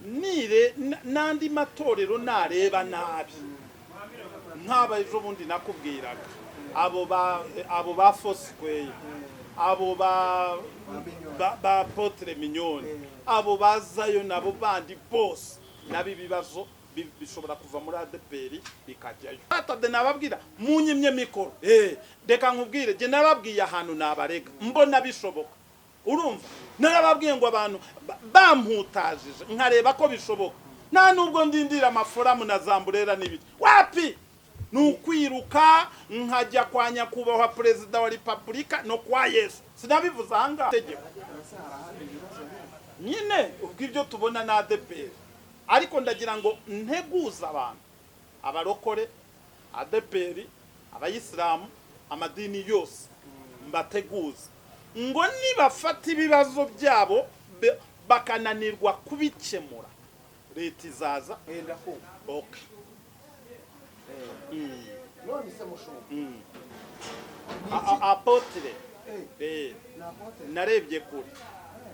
nire nandi matorero nareba nabi nk'aba ejo bundi nakubwiraga abo ba Fosquare, abo ba Apostle Mignone, abo bazayo nabo bandi bose nabi bibazo bishobora kuva muri ADPR bikajyayo. Atade nababwira munyimye mikoro reka nkubwire je nababwiye ahantu nabarega mbona bishoboka. Urumva narababwiye ngo abantu bamputagije nkareba ko bishoboka, nta nubwo ndindira amaforamu na zamburera n'ibiti wapi nukwiruka nkajya kwa nyakubahwa perezida wa Republika no kwa Yesu. Sinabivuza hanga tegeko nyine ubw'ibyo tubona na ADPR, ariko ndagira ngo nteguza abantu abarokore ADPR abayisilamu amadini yose mbateguza ngo nibafata ibibazo byabo bakananirwa kubikemura leta izaza okay. None se mushumba Apotre narebye kure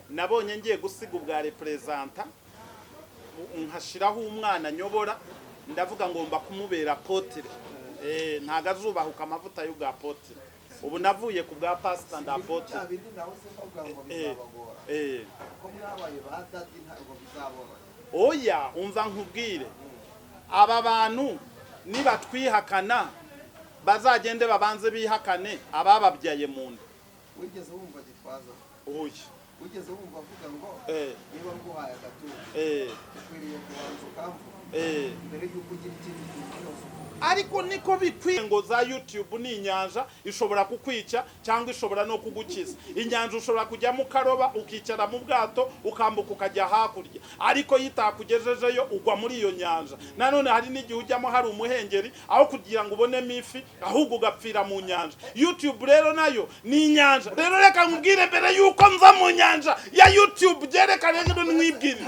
nabonye ngiye gusiga ubwa representa nkashiraho umwana nyobora ndavuga ngomba kumubera Apotre ntaga azubahuka amavuta y'ubwa Apotre. Ubu navuye ku bwa pastor nda Apotre oya umva nkubwire aba bantu niba twihakana bazagende babanze bihakane abababyaye mu nda. Wigeze wumva gitwaza oya wigeze wumva avuga ngo niba nguhaye agaturo ukwiriye kubanza ukamvuga mbere y'uko ugira ikindi kintu cyose. Ariko niko bikwiye ngo za YouTube ni inyanja ishobora kukwica cyangwa ishobora no kugukiza. Inyanja ushobora kujya mu karoba ukicara mu bwato ukambuka ukajya hakurya, ariko yitakugejejeyo ugwa muri iyo nyanja. Nanone hari n'igihe ujyamo hari umuhengeri aho kugira ngo ubonemo ifi ahubwo ugapfira mu nyanja. YouTube rero nayo ni inyanja. Rero reka nkubwire mbere yuko nza mu nyanja ya YouTube byerekane ngo nwibwire.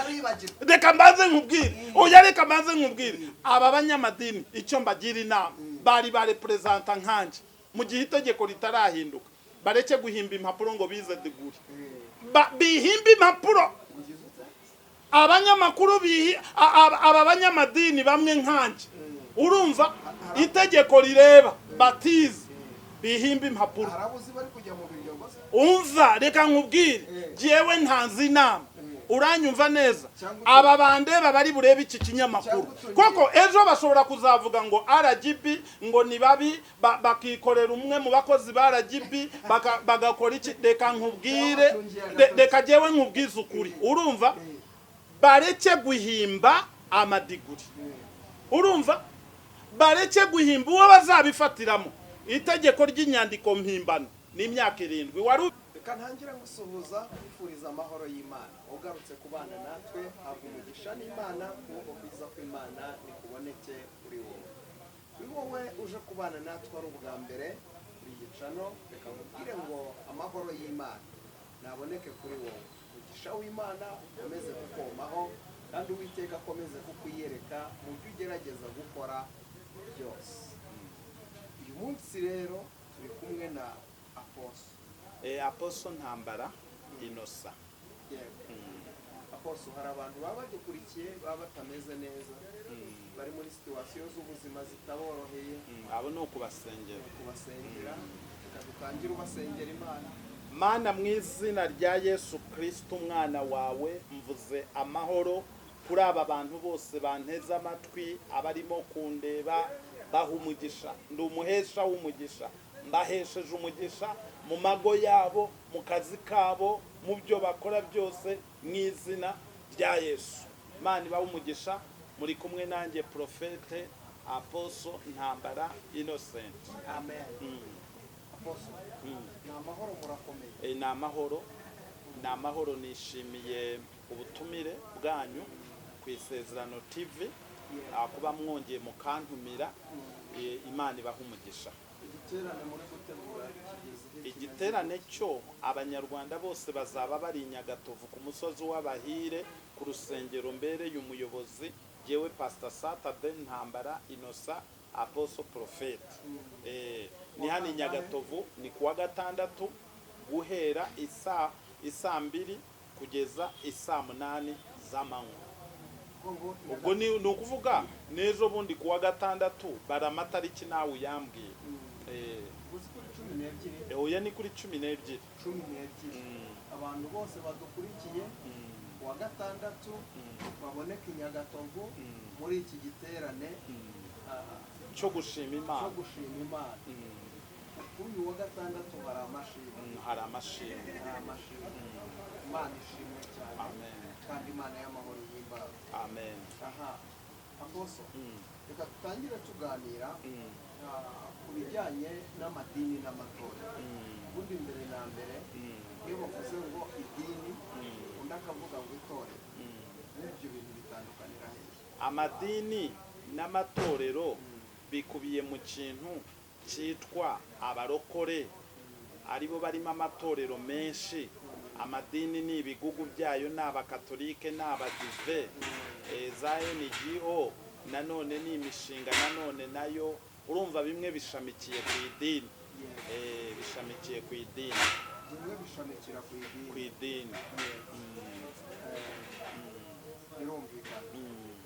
Reka mbanze nkubwire oya reka mbanze nkubwire aba banyamadini icyo gira inama bari ba representa nkanje mu gihe itegeko ritarahinduka bareke guhimba impapuro ngo bize diguri bihimba impapuro. Abanyamakuru aba banyamadini bamwe nkanje urumva itegeko rireba batize bihimba impapuro. Umva reka nkubwire jewe ntanzi inama uranyumva neza aba bandeba bari burebe iki kinyamakuru koko ejo bashobora kuzavuga ngo RGB ngo ni babi bakikorera umwe mu bakozi ba RGB bagakora iki. Reka nkubwire reka jewe nkubwiza ukuri urumva bareke guhimba amadiguri urumva bareke guhimba uwo bazabifatiramo. Itegeko ry'inyandiko mpimbano ni imyaka 7 wari kantangira gusuhuza kwifuriza amahoro y'Imana ugarutse kubana natwe habwa umugisha n'Imana kuko kwiza kw'Imana nikuboneke kuri wowe uje kubana natwe ari ubwa mbere kuri gicano. Reka mubwire ngo amahoro y'Imana naboneke kuri wowe, umugisha w'Imana ukomeze kukomaho kandi Uwiteka akomeze kukwiyereka mu byo ugerageza gukora byose. Uyu munsi rero turi kumwe na Apostle Ntambara Innocent. Apostle hari abantu baba badukurikiye baba batameze neza bari muri situation z'ubuzima zitaboroheye abo no kubasengera tukangira ubasengera Imana. Mana mu izina rya Yesu Kristo umwana wawe mvuze amahoro kuri aba bantu bose banteze amatwi abarimo kundeba bahumugisha ndi umuhesha w'umugisha mbahesheje umugisha mu mago yabo mu kazi kabo mu byo bakora byose mu izina rya Yesu. Imana ibahe umugisha. Muri kumwe nanjye Profete Apostle Ntambara Innocent. Amen. Apostle na amahoro murakomeye. Ni amahoro nishimiye ubutumire bwanyu ku Isezerano TV kuba mwongeye mukantumira. Imana ibahe umugisha. Igiterane cyo abanyarwanda bose bazaba bari Nyagatovu ku musozi w'Abahire ku rusengero mbereye umuyobozi jewe Pastor Saturday Ntambara Innocent Apostle Prophet. Ni hani Nyagatovu ni kuwa gatandatu guhera isaa 2 kugeza isaa 8 z'amanywa. ubwo ni ukuvuga n'ejo bundi kuwa gatandatu bari amatariki nawe uyambwiye. Oya ni kuri 12. Abantu bose badukurikiye kuwa gatandatu baboneka i Nyagatovu muri iki giterane cyo gushima Imana. Kuri uwa gatandatu hari amashimwe. Imana ishimwe cyane. Amen. Kandi Imana y'amahoro y'imbabazi. Amen. Apostle, reka tutangire tuganira ku bijyanye n'amadini n'amatorero. Ubundi mbere na mbere iyo bavuze ngo idini undi akavuga ngo itorero, ibyo bintu bitandukanira hehe? Amadini n'amatorero bikubiye mu kintu cyitwa abarokore, aribo barimo amatorero menshi. Amadini ni ibigugu byayo, ni abakatolike, ni abadive, za NGO, nanone ni imishinga, nanone nayo urumva bimwe bishamikiye ku idini. Bishamikiye ku idini. Bimwe bishamikira ku idini. Birumvikana.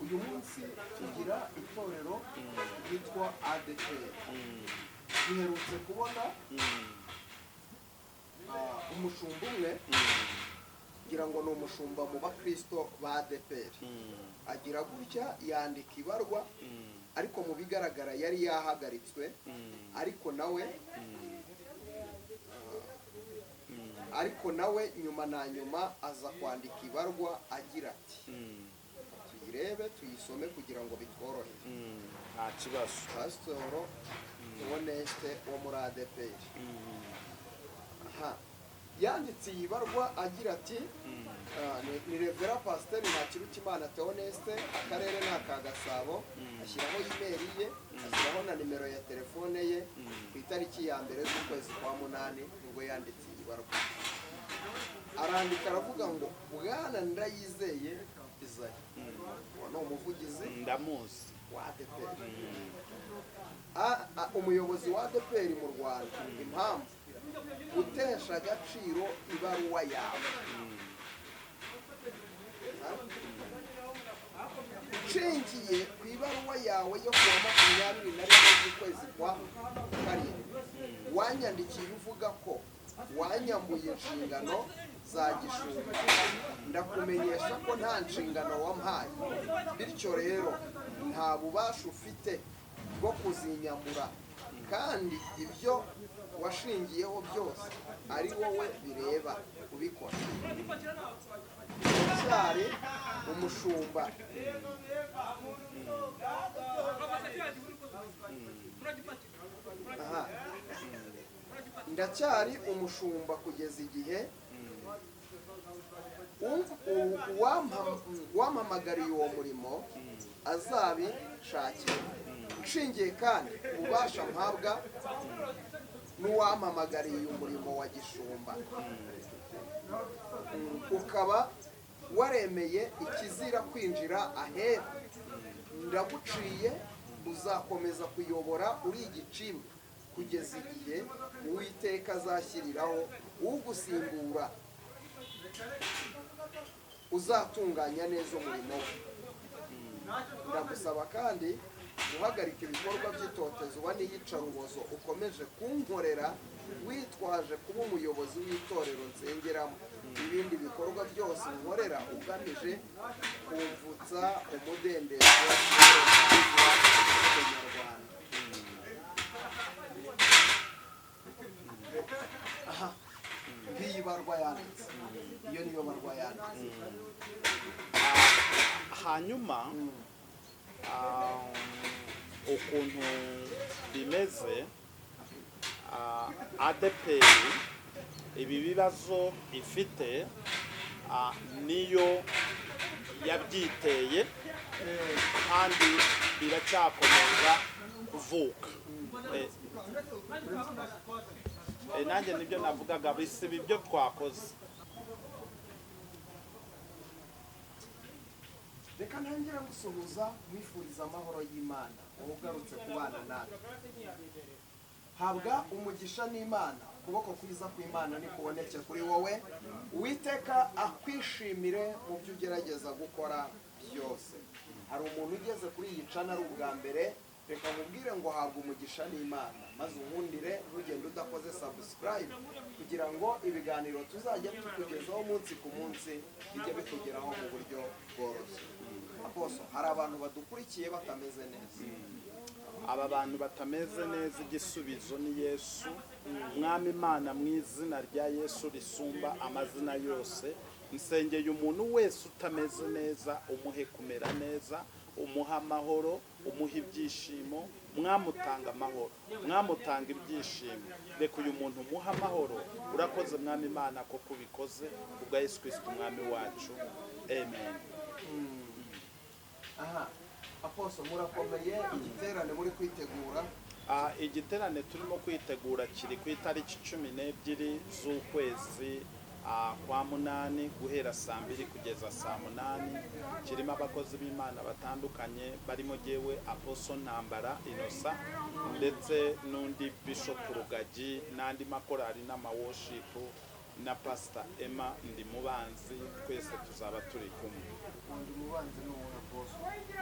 Uyu munsi tugira itorero ryitwa ADPR. Duherutse kubona umushumba umwe, ngira ngo ni umushumba mu bakristo ba ADPR, agira gutya yandika ibarwa, ariko mu bigaragara yari yahagaritswe, ariko nawe nyuma na nyuma aza kwandika ibarwa agira ati tuyirebe tuyisome kugira ngo bitworohere. Nta kibazo. Pasitoro Honeste wo muri ADPR yanditse iyi barwa agira ati ni Revera Pasiteri Ntakirutimana Honeste, akarere ni aka Gasabo, ashyiraho imeri ye, ashyiraho na nimero ya telefone ye ku itariki ya mbere z'ukwezi kwa munani nibwo yanditse iyi barwa. Arandika aravuga ngo Bwana Ndayizeye Isaie, ni umuvugizi ndamuzi wa ADPR, umuyobozi wa ADPR mu Rwanda. Impamvu gutesha agaciro ibaruwa yawe. Nshingiye ku ibaruwa yawe yo kuwa 21 z'ukwezi kwa karindwi wanyandikiye uvuga ko wanyambuye inshingano za gishumba, ndakumenyesha ko nta nshingano wampaye, bityo rero nta bubasha ufite bwo kuzinyambura, kandi ibyo washingiyeho byose ari wowe bireba kubikora. Ndacyari umushumba ndacyari umushumba kugeza igihe uwampamagariye uwo murimo azabishakira, nshingiye kandi ububasha mpabwa n'uwampamagariye umurimo wa gishumba, ukaba waremeye ikizira kwinjira ahera. Ndaguciye, uzakomeza kuyobora uri igicibwa kugeza igihe Uwiteka azashyiriraho ugusimbura uzatunganya neza umurimo we. Ndagusaba kandi guhagarika ibikorwa by'itotezo n'iyicarubozo ukomeje kunkorera witwaje kuba umuyobozi w'itorero nsengeramo. Ibindi bikorwa byose nkorera ugamije kumvutsa umudendezo w'Abanyarwanda. Ngiyi barwa yanditse, iyo niyo barwa yanditse. Hanyuma ukuntu bimeze, ADPR ibi bibazo ifite niyo yabyiteye kandi biracyakomeza kuvuka. Nanjye nibyo navugaga, bisiba ibyo twakoze. Reka ntangire gusuhuza mwifuriza amahoro y'Imana, wowe ugarutse kubana natwe. Habwa umugisha n'Imana ukuboko kwiza kw'Imana nikuboneke kuri wowe, Uwiteka akwishimire mu byo ugerageza gukora byose. Hari umuntu ugeze kuri iyi cana ari ubwa mbere, reka nkubwire ngo habwa umugisha n'Imana, maze unkundire ntugende udakoze subscribe kugira ngo ibiganiro tuzajya tukugezaho umunsi ku munsi bijye bitugeraho mu buryo bworoshye. Apostle, hari abantu badukurikiye batameze neza. Aba bantu batameze neza igisubizo ni Yesu. Mwami Imana, mu izina rya Yesu risumba amazina yose, nsengeye umuntu wese utameze neza umuhe kumera neza, umuha amahoro, umuha ibyishimo. Mwamutanga amahoro, mwamutanga ibyishimo. Reka uyu muntu umuha amahoro. Urakoze Mwami Imana ko kubikoze kubwa Yesu Kristo umwami wacu, amen. Aha, Apostle, murakomeye, igiterane muri kwitegura? Igiterane turimo kwitegura kiri ku itariki 12 z'ukwezi kwa munani guhera saa 2 kugeza saa 8. Kirimo abakozi b'Imana batandukanye barimo jewe Apostle Ntambara Innocent ndetse n'undi Bishop Rugagi n'andi makorali n'amaworship na Pastor Emma Ndimubanzi. Twese tuzaba turi kumwe. Ndimubanzi ni umuntu Apostle?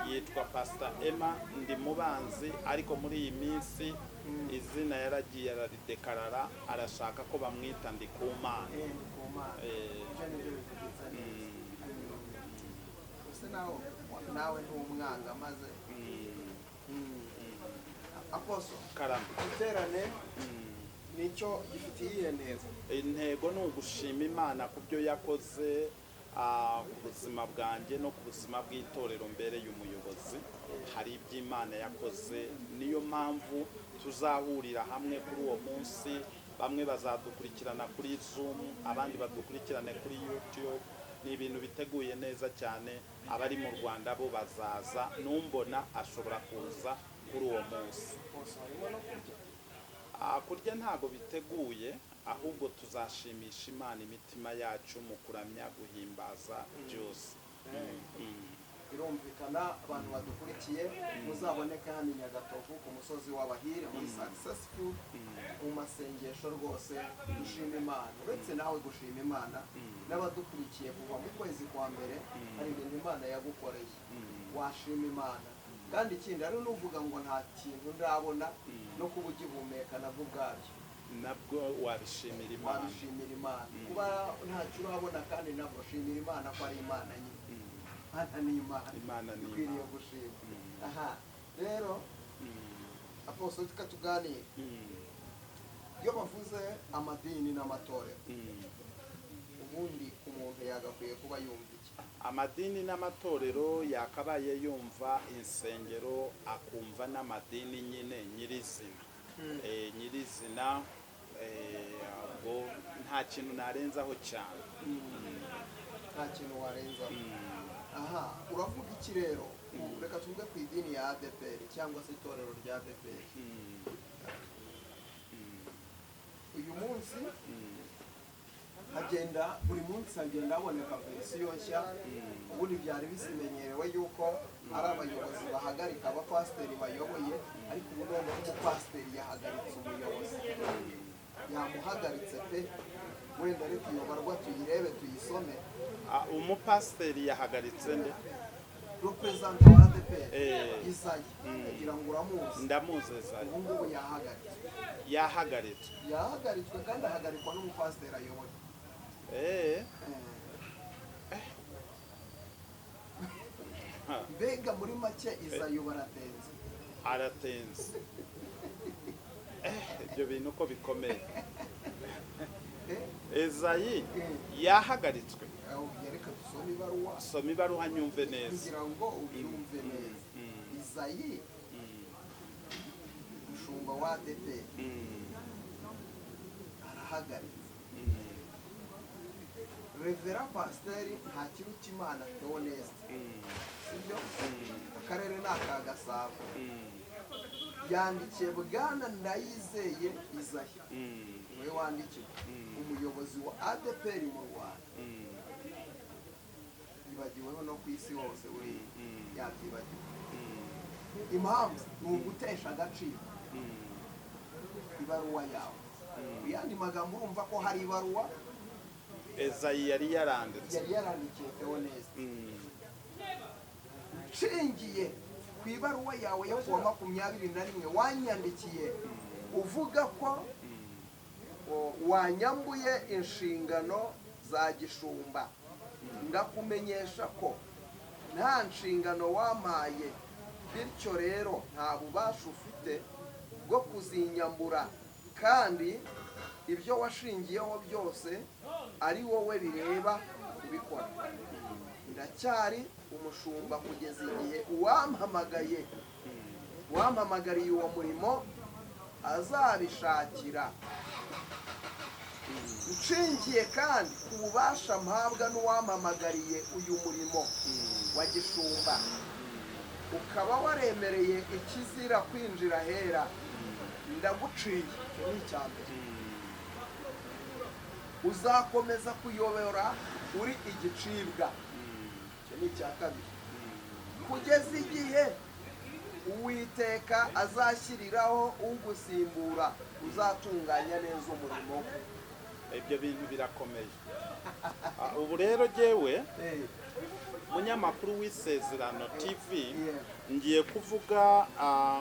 Yitwa Pastor Emma Ndimubanzi, ariko muri iyi minsi izina yaragiye araridekarara, arashaka ko bamwita Ndikumana. Nawe ntumwanga maze Apostle, igiterane nicyo gifitiye intego. Intego ni ugushima Imana ku byo yakoze ku buzima bwanjye no ku buzima bw'itorero mbere y'umuyobozi. Hari iby'Imana yakoze, niyo mpamvu tuzahurira hamwe kuri uwo munsi. Bamwe bazadukurikirana kuri Zoom, abandi badukurikirane kuri YouTube. Ni ibintu biteguye neza cyane. Abari mu Rwanda bo bazaza, numbona ashobora kuza kuri uwo munsi. Kurya ntago biteguye, ahubwo tuzashimisha Imana imitima yacu mu kuramya, guhimbaza byose. Birumvikana abantu badukurikiye muzaboneka hano i Nyagatovu ku musozi w'Abahire muri Successful mu masengesho rwose dushima Imana. Uretse nawe gushima Imana, n'abadukurikiye kuva mu kwezi kwa mbere hari ibintu Imana yagukoreye, washima Imana. Kandi ikindi ari n'uvuga ngo nta kintu ndabona, no kuba ugihumeka nabwo ubwabyo nabwo wabishimira Imana. Wabishimira Imana kuba ntacyo urabona, kandi nabwo shimira Imana ko ari Imana nyine. Imana ni ikwiriye gushima. Aha, rero Apostle, tuganire. Iyo bavuze amadini n'amatorero, ubundi umuntu yagakwiye kuba yumva iki? Amadini n'amatorero yakabaye yumva insengero, akumva n'amadini nyine nyirizina. Nyirizina, ubwo nta kintu narenzaho cyane. Nta kintu warenzaho. Aha, uravuga iki rero? Reka tuvuge ku idini ya ADPR cyangwa se itorero rya ADPR. Uyu munsi buri munsi hagenda haboneka verisiyo nshya. Ubundi byari bisimenyerewe yuko ari abayobozi bahagarika abapasiteri bayoboye, ariko ubu noneho umupasiteri yahagaritse umuyobozi. Yamuhagaritse pe. Wenda reka iyo barwa tuyirebe tuyisome. Umupasiteri yahagaritse nde? Representa wa ADPR Isayi, kugira ngo uramuzi. Ndamuzi Isayi. Ubu ngubu yahagaritswe. Yahagaritswe kandi ahagarikwa n'umupasiteri ayoboye. Mbega muri make Isayi baratenze. Aratenze. Ibyo bintu uko bikomeye. Isayi yahagaritswe. Reka dusome ibaruwa. Soma ibaruwa nyumve neza. Kugira ngo ubyumve neza. Isayi umushumba wa ADPR arahagaritse. Revera Pasiteri Ntakirutimana Theoneste, sibyo? Akarere ni aka Gasabo. Yandikiye Bwana Ndayizeye Isayi, niwe wandikiwe, umuyobozi wa ADPR mu Rwanda. Yibagiweho no ku isi hose, we yabyibagiwe. Impamvu ni ugutesha agaciro ibaruwa yawe. yandi magambo urumva ko hari ibaruwa Ezayi yari yaranditse yari yarandikiye Theoneste. Nshingiye ku ibaruwa yawe yo kuwa 21 wanyandikiye uvuga ko wanyambuye inshingano za gishumba, ndakumenyesha ko nta nshingano wampaye, bityo rero nta bubasha ufite bwo kuzinyambura, kandi ibyo washingiyeho byose ari wowe bireba kubikora. Ndacyari umushumba kugeza igihe uwampamagariye uwo murimo azabishakira. Nshingiye kandi ku bubasha mpabwa n'uwampamagariye uyu murimo wa gishumba, ukaba waremereye ikizira kwinjira hera, ndaguciye. Icyo ni icya mbere. Uzakomeza kuyobora uri igicibwa. Icyo ni icya kabiri. Kugeza igihe Uwiteka azashyiriraho ugusimbura uzatunganya neza umurimo. Ibyo bintu birakomeye. Ubu rero jewe munyamakuru w'Isezerano TV ngiye kuvuga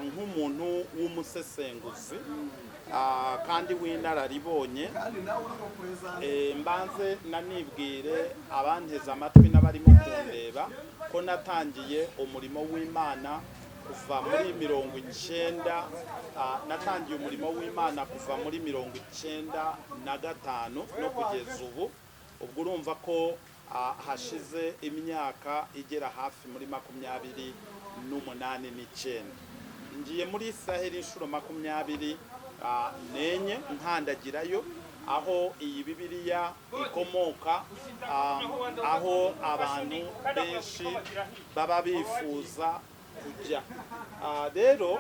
nk'umuntu w'umusesenguzi kandi w'inararibonye, mbanze nanibwire abanteze amatwi n'abarimo kundeba ko natangiye umurimo w'Imana kuva muri 90, natangiye umurimo w'Imana kuva muri 95 no kugeza ubu. Ubwo urumva ko hashize imyaka igera hafi muri 28 ngiye muri Israel inshuro 20 nenye nkandagirayo aho iyi Bibiliya ikomoka, aho abantu benshi baba bifuza kujya. Rero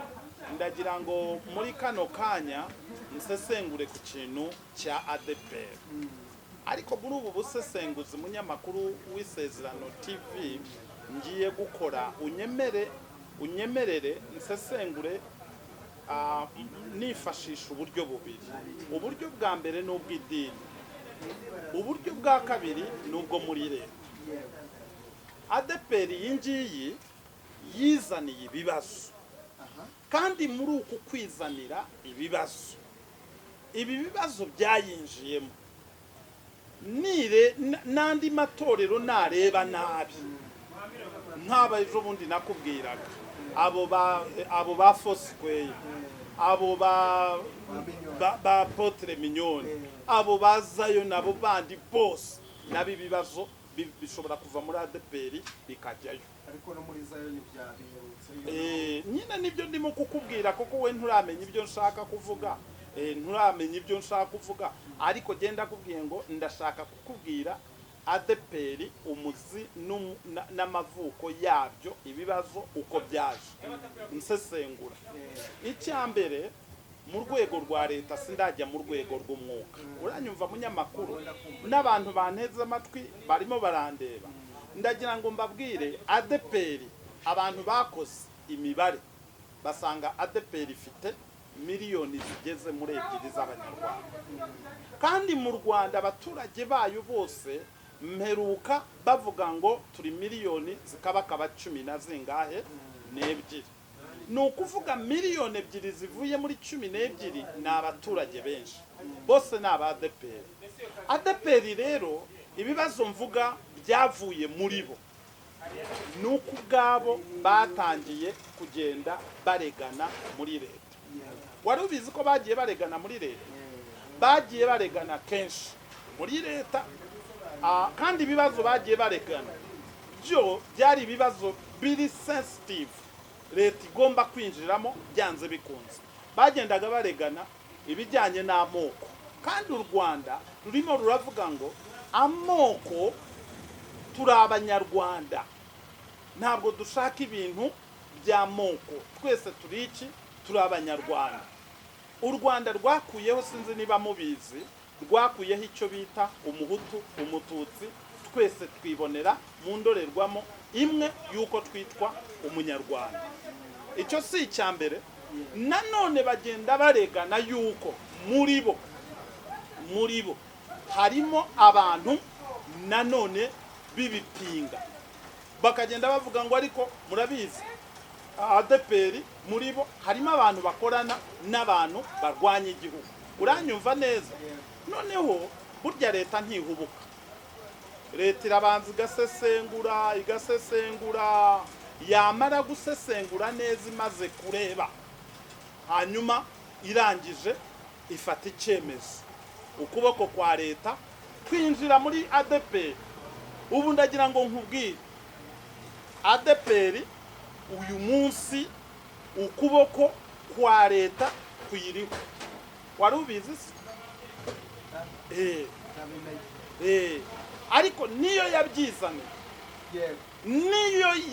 ndagira ngo muri kano kanya nsesengure ku kintu cya ADEPR, ariko muri ubu busesenguzi munyamakuru w'Isezerano TV ngiye gukora unyemerere nsesengure nifashisha uburyo bubiri. Uburyo bwa mbere ni ubw'idini, uburyo bwa kabiri ni ubwo muri leta. ADEPR iyi ngiyi yizaniye ibibazo, kandi muri uku kwizanira ibibazo, ibi bibazo byayinjiyemo n'andi matorero nareba nabi, nk'aba ejo bundi nakubwiraga, abo ba Fosquare, abo ba Apostle Mignone, abo bazayo nabo bandi bose, nabi bibazo bishobora kuva muri ADEPR bikajyayo. Ariko no muri zayo nibyabiherutse. Nyine nibyo ndimo kukubwira, kuko we nturamenya ibyo nshaka kuvuga, ariko genda kubwiye ngo ndashaka kukubwira ADEPR umuzi n'amavuko yabyo, ibibazo uko byaje nsesengura. Icya mbere, mu rwego rwa leta sindajya mu rwego rw'umwuka. Uranyumva munyamakuru n'abantu banteze amatwi barimo barandeba, ndagira ngo mbabwire ADEPR, abantu bakoze imibare basanga ADEPR ifite miliyoni zigeze muri 2 z'abanyarwanda, kandi mu Rwanda abaturage bayo bose mperuka bavuga ngo turi miliyoni zikabakaba 10 na zingahe n'ebyiri. Ni ukuvuga miliyoni 2 zivuye muri 12 ni abaturage benshi, bose ni aba ADEPR. ADEPR rero ibibazo mvuga byavuye muri bo, nuko ubwabo batangiye kugenda baregana muri leta. Wari ubizi ko bagiye baregana muri leta? Bagiye baregana kenshi muri leta, kandi ibibazo bagiye baregana byo byari ibibazo biri sensitive, leta igomba kwinjiramo byanze bikunze. Bagendaga baregana ibijyanye n'amoko, kandi u Rwanda rurimo ruravuga ngo amoko turi abanyarwanda, ntabwo dushaka ibintu by'amoko, twese turi iki? Turi abanyarwanda. U Rwanda rwakuyeho, sinzi niba mubizi, rwakuyeho icyo bita umuhutu, umututsi, twese twibonera mu ndorerwamo imwe yuko twitwa umunyarwanda. Icyo si icya mbere. Nanone bagenda baregana yuko muri bo muri bo harimo abantu nanone bibipinga bakagenda bavuga ngo ariko murabizi ADPR muri bo harimo abantu bakorana n'abantu barwanya igihugu. Uranyumva neza? Noneho burya leta ntihubuka. Leta irabanza igasesengura yamara gusesengura neza imaze kureba, hanyuma irangije ifata icyemezo. Ukuboko kwa leta kwinjira muri ADPR. Ubu ndagira ngo nkubwire ADPR uyu munsi ukuboko kwa leta kuyiriho. Wari ubizi se? Ariko niyo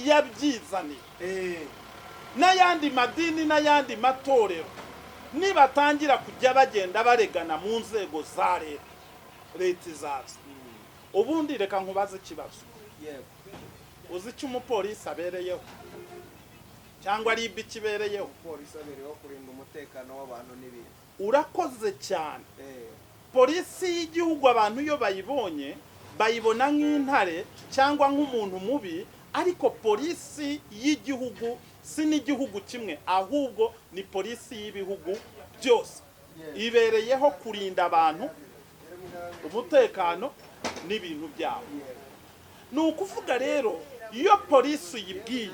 yabyizaniye, n'ayandi madini n'ayandi matorero nibatangira kujya bagenda baregana mu nzego za leta izaza. Ubundi reka nkubaze ikibazo, uzi icyo umupolisi abereyeho cyangwa ari ibyo kibereyeho? Umupolisi abereyeho kurinda umutekano w'abantu n'ibintu. Urakoze cyane. Polisi y'igihugu abantu iyo bayibonye bayibona nk'intare cyangwa nk'umuntu mubi, ariko polisi y'igihugu si n'igihugu kimwe, ahubwo ni polisi y'ibihugu byose. Ibereyeho kurinda abantu umutekano n'ibintu byabo. Ni ukuvuga rero iyo polisi uyibwiye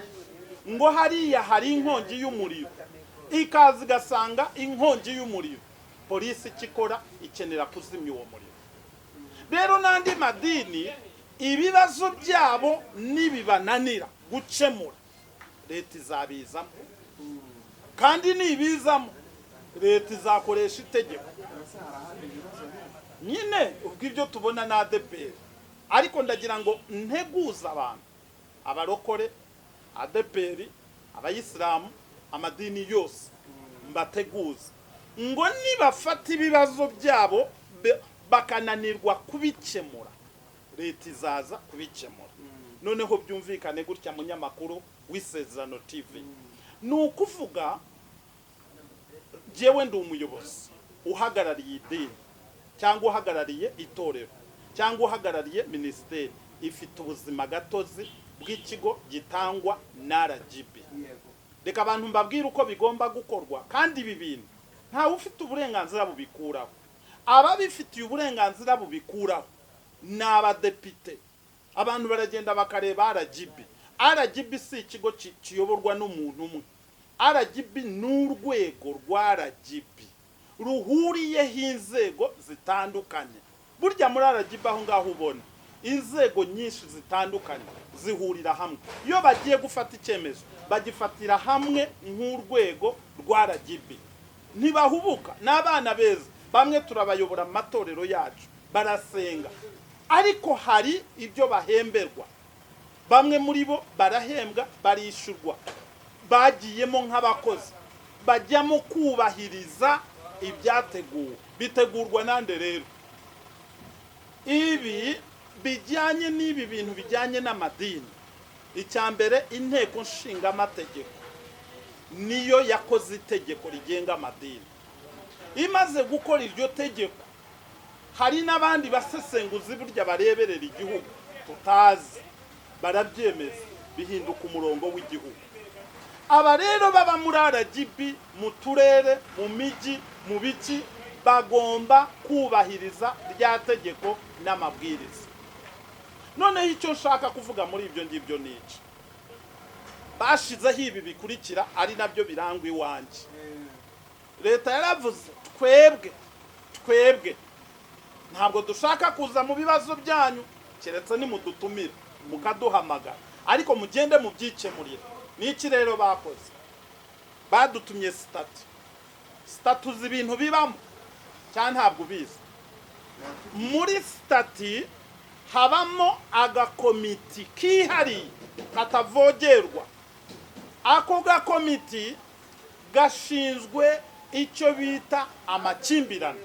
ngo hariya hari inkongi y'umuriro, ikaza igasanga inkongi y'umuriro, polisi ikikora ikenera kuzimya uwo muriro. Rero n'andi madini ibibazo byabo nibibananira gukemura, leta izabizamo, kandi nibizamo leta izakoresha itegeko nyine. Ubwo ibyo tubona na ADPR, ariko ndagira ngo nteguza abantu, abarokore, ADPR, abayisilamu, amadini yose mbateguza ngo nibafata ibibazo byabo bakananirwa kubikemura, leta izaza kubikemura. Noneho byumvikane gutya munyamakuru w'Isezerano TV. Ni ukuvuga jewe ndi umuyobozi uhagarariye idini cyangwa uhagarariye itorero cyangwa uhagarariye ministeri ifite ubuzima gatozi bw'ikigo gitangwa na RGB. Reka abantu mbabwire uko bigomba gukorwa, kandi ibi bintu ntawe ufite uburenganzira bubikuraho. Ababifitiye uburenganzira bubikuraho ni abadepite. Abantu baragenda bakareba RGB. RGB si ikigo kiyoborwa n'umuntu umwe. RGB ni urwego rwa RGB ruhuriyeho inzego zitandukanye. Burya muri RGB aho ngaho ubona inzego nyinshi zitandukanye zihurira hamwe. Iyo bagiye gufata icyemezo bagifatira hamwe nk'urwego rwa RGB. Ntibahubuka, n'abana beza. Bamwe turabayobora amatorero yacu barasenga, ariko hari ibyo bahemberwa. Bamwe muri bo barahembwa, barishurwa, bagiyemo nk'abakozi, bajyamo kubahiriza ibyateguwe. Bitegurwa nande rero? Ibi bijyanye n'ibi bintu bijyanye n'amadini. Icyambere, inteko nshinga amategeko niyo yakoze itegeko rigenga amadini. Imaze gukora iryo tegeko, hari n'abandi basesenguzi burya bareberera igihugu tutazi, barabyemeza bihinduka umurongo w'igihugu. Aba rero baba muri RGB, mu turere, mu miji, mu biki, bagomba kubahiriza rya tegeko n'amabwiriza. Noneho icyo nshaka kuvuga muri ibyo ngibyo ni iki: bashizeho ibi bikurikira ari nabyo birangwa iwanjye. Leta yaravuze twebwe ntabwo dushaka kuza mu bibazo byanyu keretse nimudutumira mukaduhamagara, ariko mugende mubyikemurira. Niki rero bakoze? Badutumye statu z'ibintu bibamo cyane, ntabwo ubizi. Muri stati habamo agakomiti kihariye katavogerwa. Ako gakomiti gashinzwe icyo bita amakimbirane,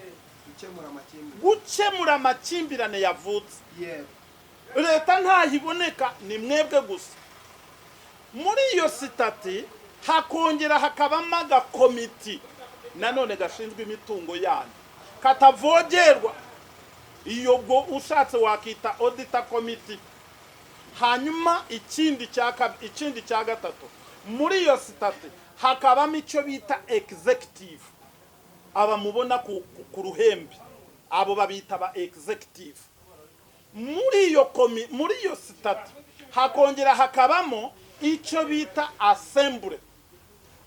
gukemura amakimbirane yavutse. Leta ntahiboneka, ni mwebwe gusa. Muri iyo sitati hakongera hakabamo agakomiti nanone gashinzwe imitungo yanyu. katavogerwa, iyo bwo ushatse wakita auditor committee. Hanyuma ikindi cya gatatu, muri iyo sitati hakabamo icyo bita executive, aba mubona ku ruhembe, abo babita ba executive. Muri iyo sitati hakongera hakabamo icyo bita assembly.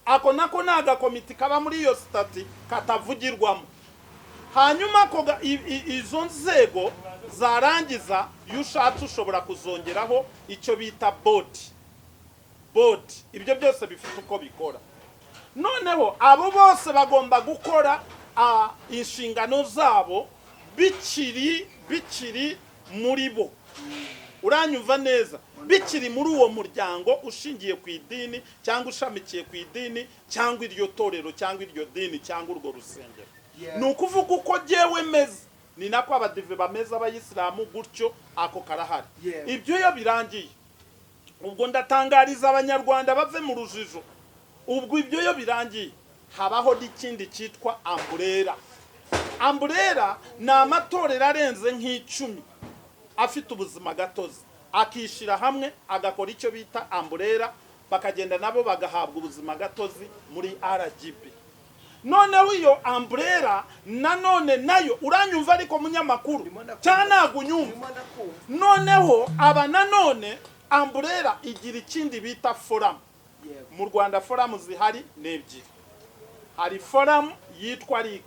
Ako nako naga komite kaba muri iyo sitati katavugirwamo. Hanyuma koga izo nzego zarangiza yushatse ushobora kuzongeraho icyo bita board. Ibyo byose bifite uko bikora. Noneho abo bose bagomba gukora inshingano zabo bikiri muri bo. Uranyumva neza? Bikiri muri uwo muryango ushingiye ku idini cyangwa ushamikiye ku idini cyangwa iryo torero cyangwa iryo dini cyangwa urwo rusengero. Nukuvuga uko jewe meze ni nako abadive bameza abayisilamu gutyo ako karahari. Ibyo yo birangiye, ubwo ndatangariza abanyarwanda bave mu rujijo. Ubwo ibyo yo birangiye, habaho n'ikindi cyitwa umbrella. Ni amatorero arenze nk'icumi afite ubuzima gatozi, akishira hamwe agakora icyo bita umbrella, bakagenda nabo bagahabwa ubuzima gatozi muri RGB. Noneho iyo umbrella nanone nayo uranyumva ariko munyamakuru cyana gunyumva. Noneho aba nanone umbrella igira ikindi bita forum. Mu Rwanda forum zihari nebyiri. Hari forum yitwa RIC,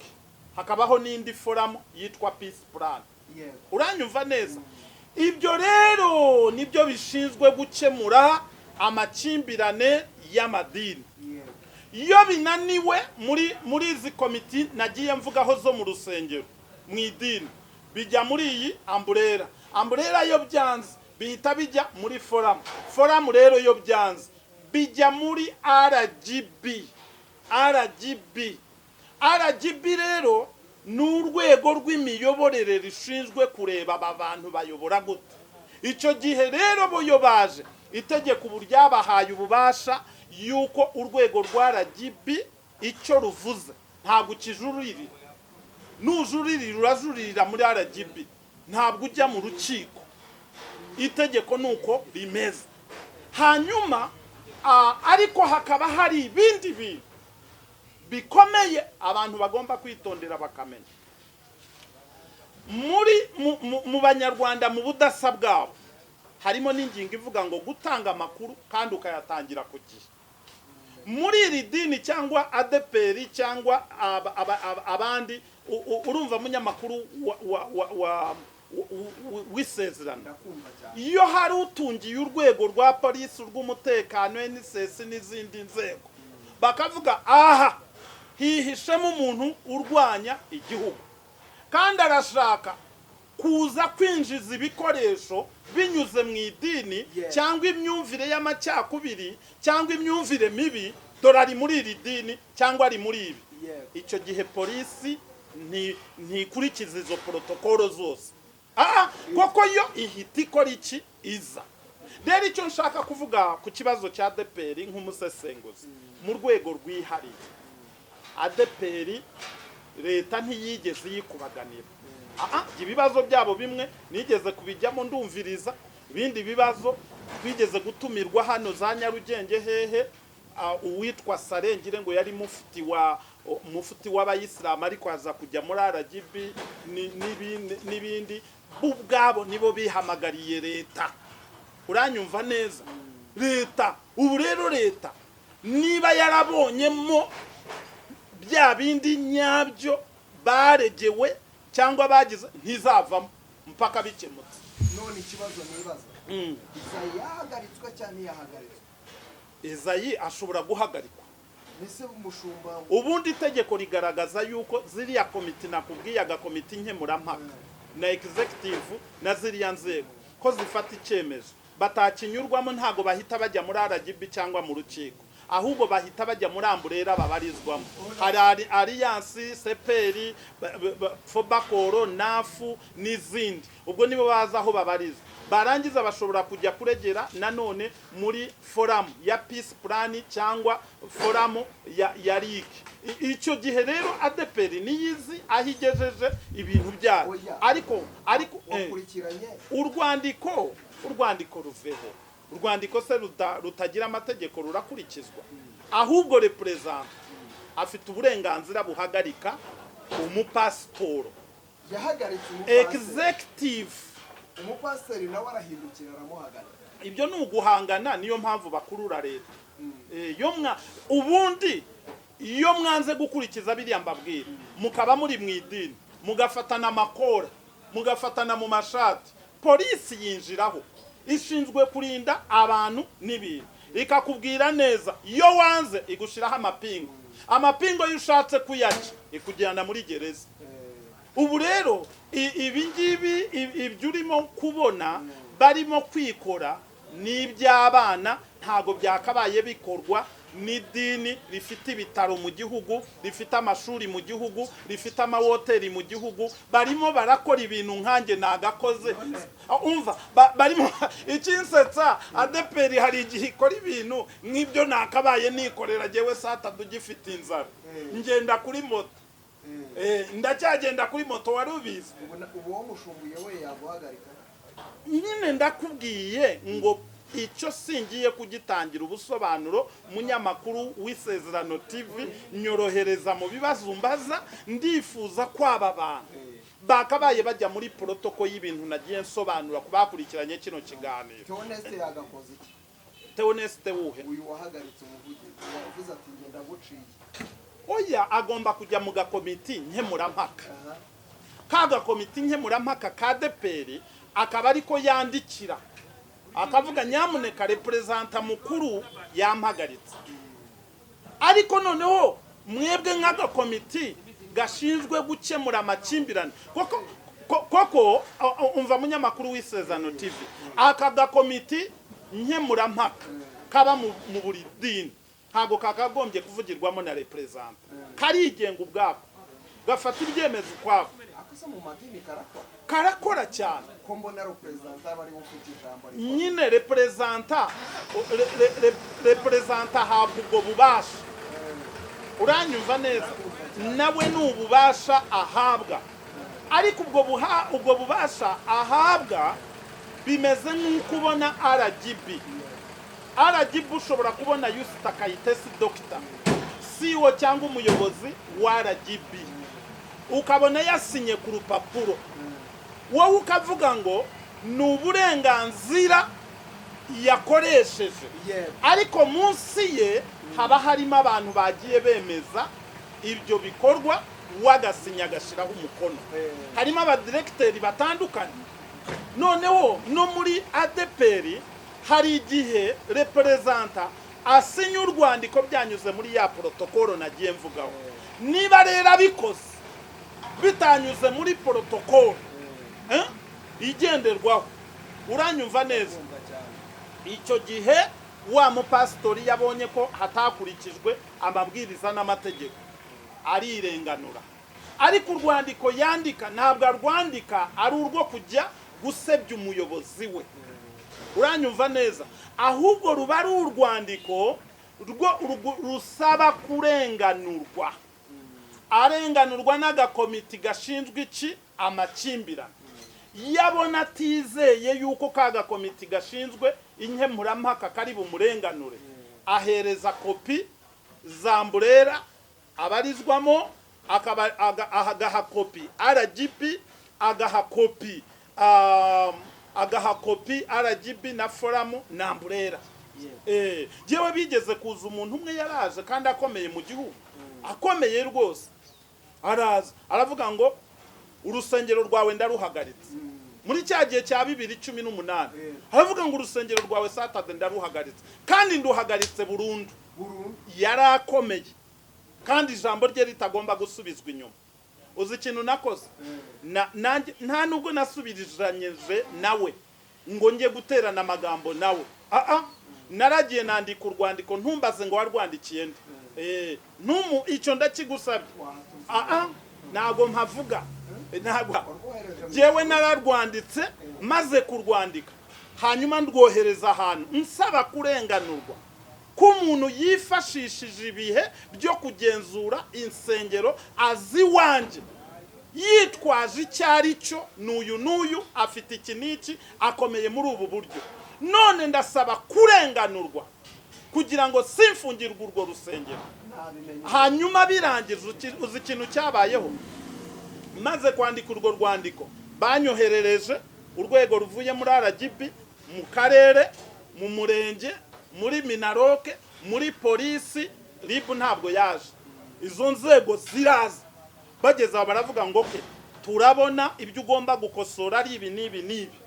hakabaho n'indi forum yitwa Peace Plan. Uranyumva neza? Ibyo rero nibyo bishinzwe gukemura amakimbirane y'amadini. Iyo binaniwe muri izi komite nagiye mvugaho zo mu rusengero mu idini, bijya muri iyi umbrella. Umbrella yo byanze bihita bijya muri forum rero yo byanze bijya muri RGB rero ni urwego rw'imiyoborere rishinzwe kureba aba bantu bayobora gute. Icyo gihe rero boyo baje itegeko ubu ryabahaye ububasha yuko urwego rwa RGB icyo ruvuze ntabwo kijuririra. Nujuririra urajuririra muri RGB, ntabwo ujya mu rukiko. Itegeko nuko rimeze. Hanyuma ariko hakaba hari ibindi bintu bikomeye abantu bagomba kwitondera bakamenya. Mu banyarwanda mu budasa bwabo harimo n'ingingo ivuga ngo gutanga amakuru kandi ukayatangira ku gihe. Muri iri dini cyangwa ADPR cyangwa abandi urumva munyamakuru wisezerana. Iyo hari utungiye urwego rwa polisi, rw'umutekano, NSS n'izindi nzego, bakavuga aha hihishemo umuntu urwanya igihugu kandi arashaka kuza kwinjiza ibikoresho binyuze mu idini cyangwa imyumvire y'amacyakubiri cyangwa imyumvire mibi, dore ari muri iri dini cyangwa ari muri ibi. Icyo gihe polisi ntikurikiza izo protokolo zose. Koko yo ihita ikora iki iza. Rero icyo nshaka kuvuga ku kibazo cya ADPR nk'umusesenguzi mu rwego rwihariye, ADPR leta ntiyigeze yikubaganira. Ibibazo byabo bimwe nigeze kubijyamo ndumviriza, ibindi bibazo twigeze gutumirwa hano za Nyarugenge hehe, uwitwa Sarengire ngo yari mufti w'abayisilamu ariko aza kujya muri RGB n'ibindi. Ubwabo nibo bihamagariye leta. Uranyumva neza? Leta ubu rero leta niba yarabonyemo bya bindi nyabyo baregewe cyangwa bagize ntizavamo mpaka bikemutse. None ikibazo nibaza, Izayi yahagaritswe cyane yahagaritswe? Izayi ashobora guhagarikwa. Ese umushumba ubundi itegeko rigaragaza yuko ziriya komite nakubwiyaga, komite nkemurampaka na executive na ziriya nzego ko zifata icyemezo batakinyurwamo, ntago bahita bajya muri RGB cyangwa mu rukiko, ahubwo bahita bajya muri umbrella babarizwamo. Hari Alliance, CPR, Fobakoro, Nafu n'izindi. Ubwo nibo baza aho babarizwa. barangiza bashobora kujya kuregera nanone muri forum ya peace plan cyangwa forum ya ligue. Icyo gihe rero ADPR niyizi ahigejeje ibintu byayo. Ariko urwandiko ruveho. Urwandiko se rutagira amategeko rurakurikizwa. Ahubwo represent afite uburenganzira buhagarika umupasitoro. Yahagaritse executive umupasiteri nawe arahindukira aramuhagarika. Ibyo ni uguhangana, niyo mpamvu bakurura leta. Ubundi iyo mwanze gukurikiza biriya mbabwira mukaba muri mu idini mugafatana amakora mugafatana mu mashati, polisi yinjiraho ishinzwe kurinda abantu n'ibintu ikakubwira neza. Iyo wanze igushiraho amapingo y'ushatse kuyaca ikujyana muri gereza. Ubu rero ibi ngibi ibyo urimo kubona barimo kwikora n'iby'abana ntago byakabaye bikorwa. N'idini rifite ibitaro mu gihugu, rifite amashuri mu gihugu, rifite amahoteli mu gihugu, barimo barakora ibintu nkanjye nagakoze. Umva barimo ikinsetsa ADPR hari igihe ikora ibintu nk'ibyo nakabaye nikorera jewe sata dugifite inzara ngenda kuri moto. Ndacyagenda kuri moto warubizi. Ubu wo mushumbuye we yaguhagarika. Nyine ndakubwiye ngo icyo singiye kugitangira ubusobanuro. Munyamakuru w'Isezerano TV nyorohereza mu bibazo mbaza. Ndifuza kwaba abantu bakabaye bajya muri protocol y'ibintu nagiye nsobanura kubakurikiranye kino kiganiro. Theoneste yagakoze iki? Theoneste wuhe? Uyu wahagaritse umuvugizi wavuze ati ngenda guciye. Oya, agomba kujya mu gakomiti nkemurampaka. Kaga komiti nkemurampaka ka ADPR akaba ariko yandikira akavuga nyamuneka representa mukuru yampagaritse. Ariko noneho mwebwe nk'aga komiti gashinzwe gukemura amakimbirane koko umva munyamakuru w'Isezerano TV akaga komiti nkemurampaka kaba mu buri dini ntago kakagombye kuvugirwamo na representa. Karigenga ubwako gafata ibyemezo kwako. Akose mu madini karakora cyane. Ko mbona representa bari gufite ijambo nyine representa habwa ubwo bubasha. Uranyumva neza? Nawe n'ububasha ahabwa. Ariko ubwo bubasha ahabwa bimeze nk'uko ubona RGB ushobora kubona Yusita Kayitesi Dr. CEO cyangwa umuyobozi wa RGB ukabona yasinye ku rupapuro, wowe ukavuga ngo ni uburenganzira yakoresheje. Ariko munsi ye haba harimo abantu bagiye bemeza ibyo bikorwa wagasinya agashiraho umukono. Harimo abadirecteri batandukanye. Noneho no muri ADPR hari igihe representa asinya urwandiko byanyuze muri ya protocol nagiye mvugaho. Niba rero abikoze bitanyuze muri protocol igenderwaho, uranyumva neza, icyo gihe wa mupastori yabonye ko hatakurikijwe amabwiriza n'amategeko arirenganura. Ariko urwandiko yandika ntabwo arwandika ari urwo kujya gusebya umuyobozi we. Uranyumva neza? Ahubwo ruba ari urwandiko rusaba kurenganurwa. Arenganurwa n'agakomiti gashinzwe iki? Amakimbirane. Yabona atizeye yuko kaga komiti gashinzwe inkemurampaka kari bumurenganure, ahereza kopi zamburera abarizwamo, agaha kopi RGB, agaha kopi RGB na foramu namburera. Jewe bigeze kuza umuntu umwe yaraje kandi akomeye mu gihugu, akomeye rwose, araza aravuga ngo urusengero rwawe ndaruhagaritse. Muri cyagiye cya 2018 aravuga ngo urusengero rwawe Saturday ndaruhagaritse kandi nduhagaritse burundu. Yarakomeye kandi ijambo rye ritagomba gusubizwa inyuma. Uzi ikintu nakoze? Nta nubwo nasubirijanyije nawe ngo ngiye guterana amagambo nawe. Naragiye nandika urwandiko ntumbaze ngo warwandikiye nde. Icyo ndakigusabye. Nago mpavuga. Jewe nararwanditse maze kurwandika hanyuma ndwohereza ahantu nsaba kurenganurwa ko umuntu yifashishije ibihe byo kugenzura insengero azi wanje yitwaje icyari cyo n'uyu afite iki n'iki akomeye muri ubu buryo, none ndasaba kurenganurwa kugira ngo simfungirwe urwo rusengero. Hanyuma birangiza uzi ikintu cyabayeho, maze kwandika urwo rwandiko banyoherereje urwego ruvuye muri RGB mu karere, mu murenge, muri minaroke, muri polisi. RIB ntabwo yaje, izo nzego ziraza. Bageze aho baravuga ngo ke turabona ibyo ugomba gukosora ari ibi n'ibi n'ibi.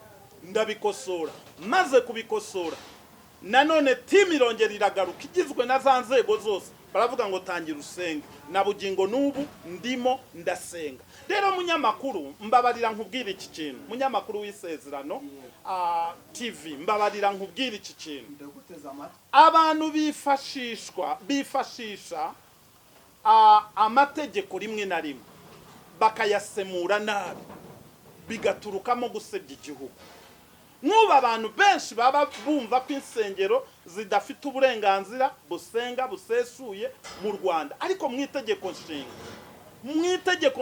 Ndabikosora, maze kubikosora nanone timu irongera iragaruka igizwe na za nzego zose, baravuga ngo tangira usenge. Na bugingo n'ubu ndimo ndasenga. Rero munyamakuru, mbabarira nkubwira iki kintu, munyamakuru w'Isezerano TV, mbabarira nkubwira iki kintu. Abantu bifashisha amategeko rimwe na rimwe bakayasemura nabi, bigaturukamo gusebya igihugu. Nk'ubu abantu benshi baba bumva ko insengero zidafite uburenganzira busenga busesuye mu Rwanda, ariko mu itegeko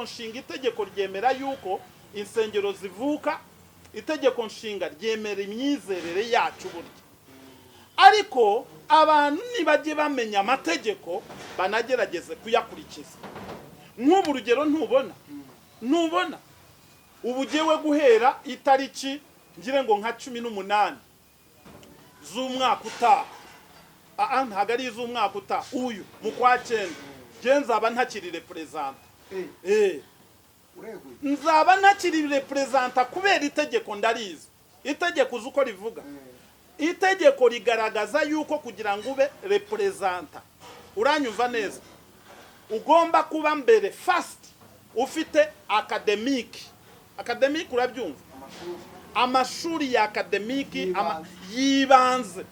nshinga itegeko ryemera yuko insengero zivuka, itegeko nshinga ryemera imyizerere yacu burya. Ariko abantu nibajye bamenya amategeko banagerageze kuyakurikiza. Nk'ubu urugero ntubona ubu jewe guhera itariki ngire ngo nka 18 z'umwaka utaha, ntago ari iz'umwaka utaha, uyu mu kwa 9 je nzaba ntakiri representa. Nzaba ntakiri representa kubera itegeko ndarizi. Itegeko uzuko rivuga, itegeko rigaragaza yuko kugira ngo ube representa, uranyumva neza, ugomba kuba mbere first ufite academic urabyumva, amashuri ya academic yibanze,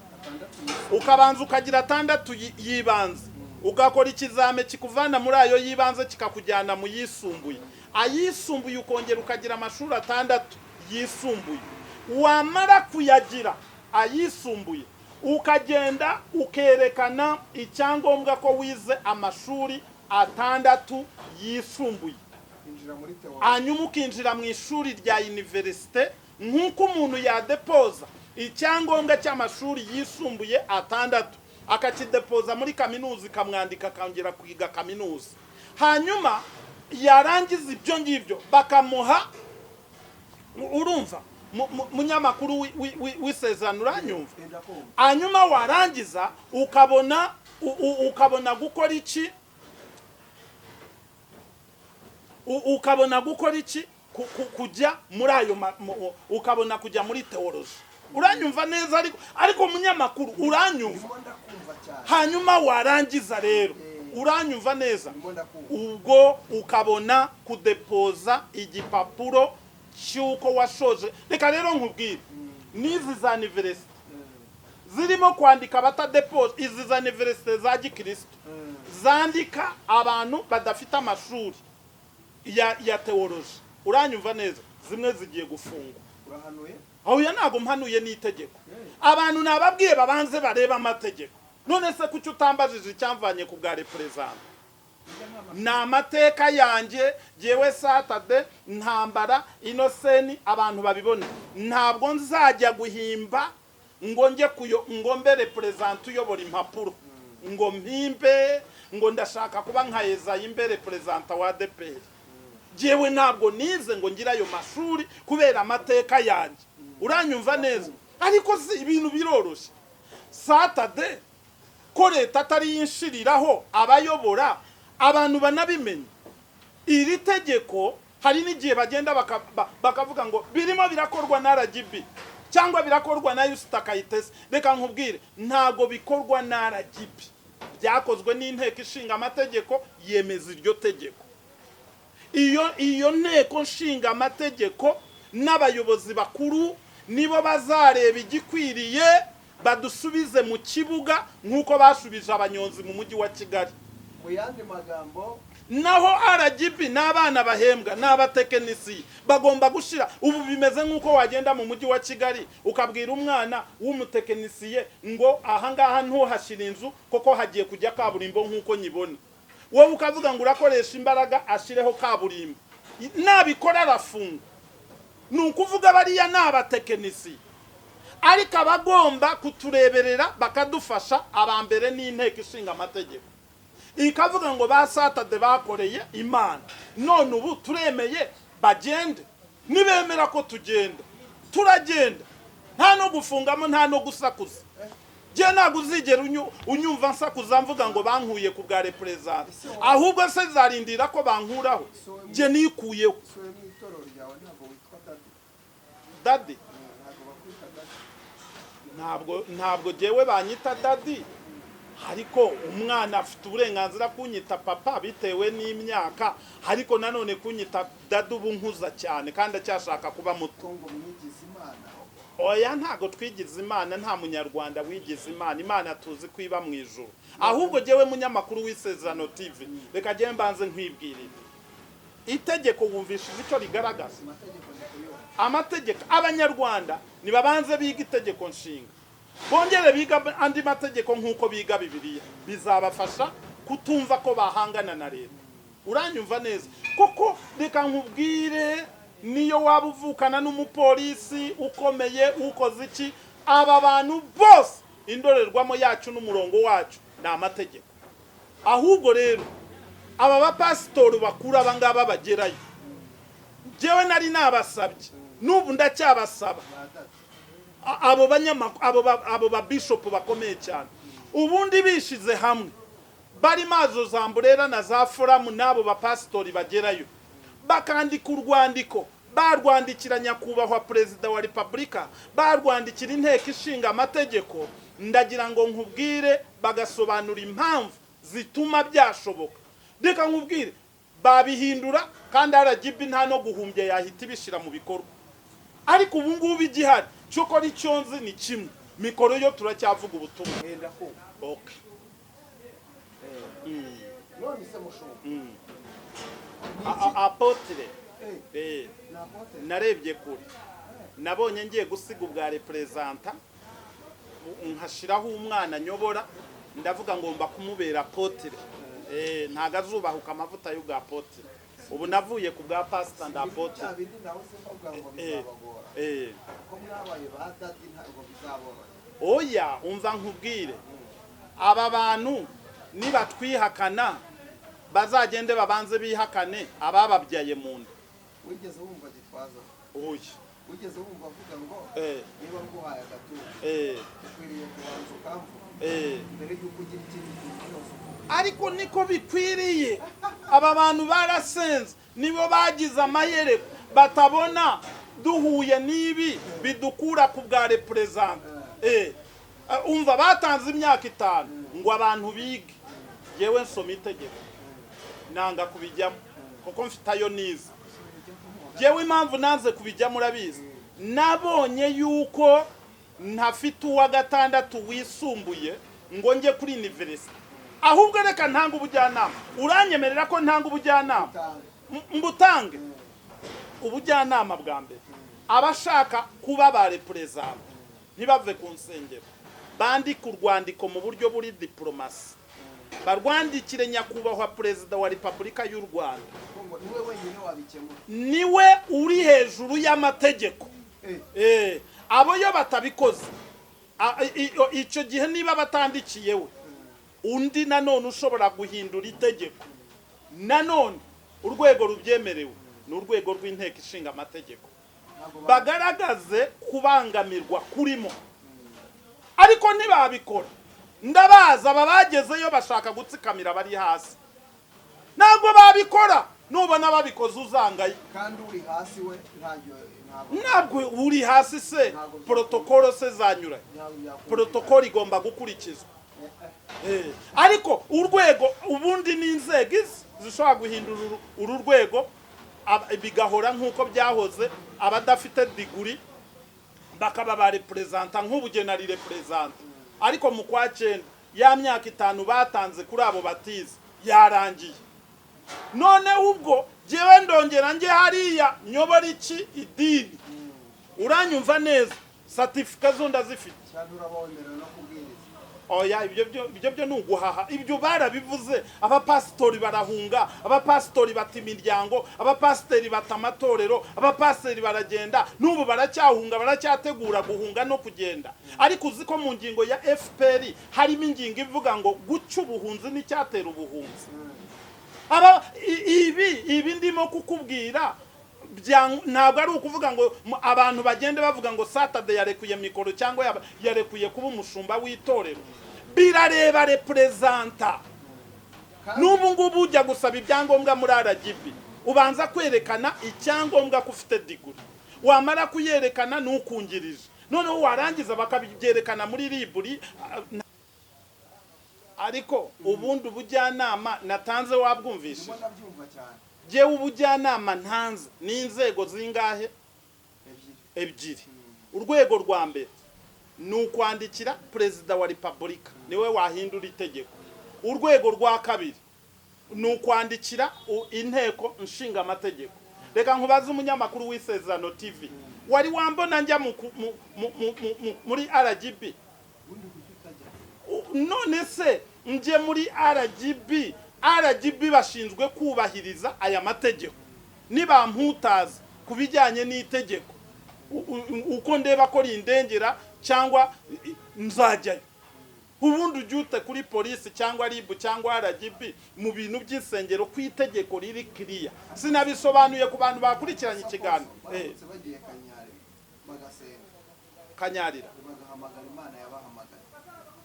ukabanza ukagira 6 yibanze, ugakora ikizame kikuvana muri ayo yibanze kikakujyana mu yisumbuye, ayisumbuye ukongera ukagira amashuri 6 yisumbuye. Wamara kuyagira ayisumbuye ukagenda ukerekana icyangombwa ko wize amashuri 6 yisumbuye, hanyuma ukinjira mu ishuri rya universite nk'uko umuntu yadepoza icyangombwa cy'amashuri yisumbuye 6 akakidepoza muri kaminuza ikamwandika akongera kwiga kaminuza. Hanyuma yarangiza ibyo ngibyo bakamuha, urumva munyamakuru w'Isezerano uranyumva, hanyuma warangiza ukabona gukora iki, kujya muri ayo, ukabona kujya muri theology. Uranyumva neza ariko munyamakuru uranyumva. Hanyuma warangiza rero uranyumva neza, ubwo ukabona kudepoza igipapuro cyuko washoje. Reka rero nkubwire, nizi za university zirimo kwandika batadepoza, izi za university za gikristo zandika abantu badafite amashuri ya theology. Uranyumva neza, zimwe zigiye gufungwa. Urahanuye? Aho ya ntago mpanuye n'itegeko. Abantu nababwiye babanze bareba amategeko. None se kuki utambajije icyamvanye ku bwa representa? Na amateka yanjye jewe Saturday ntambara Innocent abantu babibona. Ntabwo nzajya guhimba ngo nje ngo mbe representa uyobora impapuro, ngo mpimbe ngo ndashaka kuba nka Yezayi imbere representa wa DPR. Jewe ntabwo nize ngo ngira ayo mashuri kubera amateka yanjye. Uranyumva neza? Ariko si ibintu biroroshye. Saturday ko leta atari yinshiriraho abayobora abantu banabimenye. Iri tegeko hari n'igihe bagenda bakavuga ngo birimo birakorwa na RGB cyangwa birakorwa na Yustakayitese. Reka nkubwire, ntago bikorwa na RGB, byakozwe n'inteko ishinga amategeko yemeza iryo tegeko. Iyo nteko nshinga amategeko n'abayobozi bakuru nibo bazareba igikwiriye badusubize mu kibuga nk'uko bashubije abanyonzi mu mujyi wa Kigali. Mu yandi magambo naho RGB n'abana bahembwa n'abatekinisiye bagomba gushira. Ubu bimeze nk'uko wagenda mu mujyi wa Kigali ukabwira umwana w'umutekinisiye ngo ahangaha ntuhashira inzu koko hagiye kujya kaburimbo nk'uko nyibona, wowe ukavuga ngo urakoresha imbaraga ashireho kaburimbo, nabikora arafunga. Nukuvuga bariya n'abatekinisiye, ariko abagomba kutureberera bakadufasha abambere n'inteko ishinga amategeko ikavuga ngo basatade bakoreye Imana, none ubu turemeye bagende. Nibemera ko tugenda turagenda, nta no gufungamo nta no gusakuza. Je ntago uzigera unyumva nsakuza mvuga ngo bankuye ku bwa represent, ahubwo se zarindira ko bankuraho je nikuyeho. Daddy ntabwo jewe banyita daddy, ariko umwana afite uburenganzira kunyita papa bitewe n'imyaka, ariko nanone kunyita daddy ubu nkuza cyane kandi acyashaka kuba muto. Oya ntago twigize Imana, nta munyarwanda wigize Imana. Imana tuzi kwiba mu ijuru. Ahubwo jewe munyamakuru w'Isezerano TV, reka je mbanze nkwibwirira itegeko wumvishije icyo rigaragaza. Amategeko abanyarwanda nibabanze biga itegeko nshinga, bongere biga andi mategeko nk'uko biga Bibiliya, bizabafasha kutumva ko bahangana na leta. Uranyumva neza? Koko reka nkubwire, niyo waba uvukana n'umupolisi ukomeye ukoze iki, aba bantu bose indorerwamo yacu n'umurongo wacu ni amategeko. Ahubwo rero aba bapasitori bakuru abangaba bagerayo, jewe nari nabasabye n'ubu ndacyabasaba, abo banyamakuru abo ba bishop bakomeye cyane, ubundi bishize hamwe bari mazo zamburera na za foramu n'abo bapasitori bagerayo bakandika urwandiko, barwandikira nyakubahwa perezida wa repubulika, barwandikira inteko ishinga amategeko, ndagira ngo nkubwire bagasobanura impamvu zituma byashoboka. Reka nkubwire babihindura kandi RGB nta no guhumbye yahita ibishira mu bikorwa. Ariko ubu ngubu igihari cyo kora icyonzi ni kimwe, mikoro yo turacyavuga ubutumwa. Okay. None se mushobo. Apotre. Narebye kure. Nabonye ngiye gusiga ubwa representa, nkashiraho umwana nyobora, ndavuga ngomba kumubera apotre. Ntaga azubahuka amavuta y'ubwa apotre. Ubu navuye ku bwa pastor nda apotre. Oya umva nkubwire, aba bantu niba twihakana bazagende babanze bihakane abababyaye mu nda. Wigeze wumva gitwaza? Oya. Wigeze wumva avuga ngo niba nguhaye agaturo ukwiriye kubanza ukamvuga mbere y'uko ugira ikindi kintu cyose. Ariko niko bikwiriye. Aba bantu barasenze, nibo bagize amayereko batabona duhuye nibi bidukura ku bwa represent. Umva batanze imyaka 5 ngo abantu bige, yewe nsoma itegeko nanga kubijyamo kuko mfitayo nize. Jewe impamvu nanze kubijyamo urabizi, nabonye yuko ntafite uwa gatandatu wisumbuye ngo nje kuri university. Ahubwo reka ntanga ubujyanama. Uranyemerera ko ntanga ubujyanama? Mbutange ubujyanama bwa mbere. Abashaka kuba ba represent ntibave ku nsengero, bandika urwandiko mu buryo buri diplomasi, barwandikire nyakubahwa perezida wa repubulika y'u Rwanda. Niwe uri hejuru y'amategeko. Abo yo batabikoze icyo gihe niba batandikiyewe, undi nanone ushobora guhindura itegeko, nanone urwego rubyemerewe n'urwego rw'inteko ishinga amategeko, bagaragaze kubangamirwa kurimo. Ariko ntibabikora, ndabaza babagezeyo bashaka gutsikamira bari hasi, ntabwo babikora. Nubona babikoze uzangaye kandi uri hasi we ntabwo uri hasi se, protokolo se zanyura, protokolo igomba gukurikizwa. Ariko urwego ubundi n'inzego zishobora guhindura uru rwego bigahora nk'uko byahoze, abadafite diguri bakaba ba representa nk'ubugenari representa. Ariko mu kwa 9 ya myaka 5 batanze kuri abo batize yarangiye. none ubwo jewe ndongera nge hariya nyobora iki idini uranyumva neza certificate zo ndazifite cyane urabawemerera no kubwiriza oya ibyo byo nuguhaha ibyo barabivuze abapastori barahunga abapastori bata imiryango abapastori bata amatorero abapastori baragenda n'ubu baracyahunga baracyategura guhunga no kugenda ariko uzi ko mu ngingo ya FPR harimo ingingo ivuga ngo guca ubuhunzi n'icyatera ubuhunzi ibi ndimo kukubwira ntabwo ari ukuvuga ngo abantu bagende bavuga ngo Saturday yarekuye mikoro cyangwa yarekuye kuba umushumba w'itorero birareba representa n'ubu ngubu ujya gusaba ibyangombwa muri RGB ubanza kwerekana icyangombwa ko ufite diguri wamara kuyerekana n'ukungirije noneho warangiza bakabyerekana muri liburi ariko ubundi ubujyanama natanze wabwumvishe jewe ubujyanama ntanze n'inzego zingahe ebyiri urwego rwa mbere ni ukwandikira perezida wa repubulika niwe wahindura itegeko urwego rwa kabiri ni ukwandikira inteko nshinga amategeko reka nkubaze umunyamakuru w'Isezerano TV wari wambona njya muri RGB none se nje muri RGB bashinzwe kubahiriza aya mategeko niba mputaza kubijyanye n'itegeko uko ndeba ko rindengera cyangwa nzajyayo ubundi ujute kuri polisi cyangwa RIB cyangwa RGB mu bintu by'isengero ku itegeko riri clear sinabisobanuye ku bantu bakurikiranye ikiganiro kanyarira bagahamagara Imana yabahamagara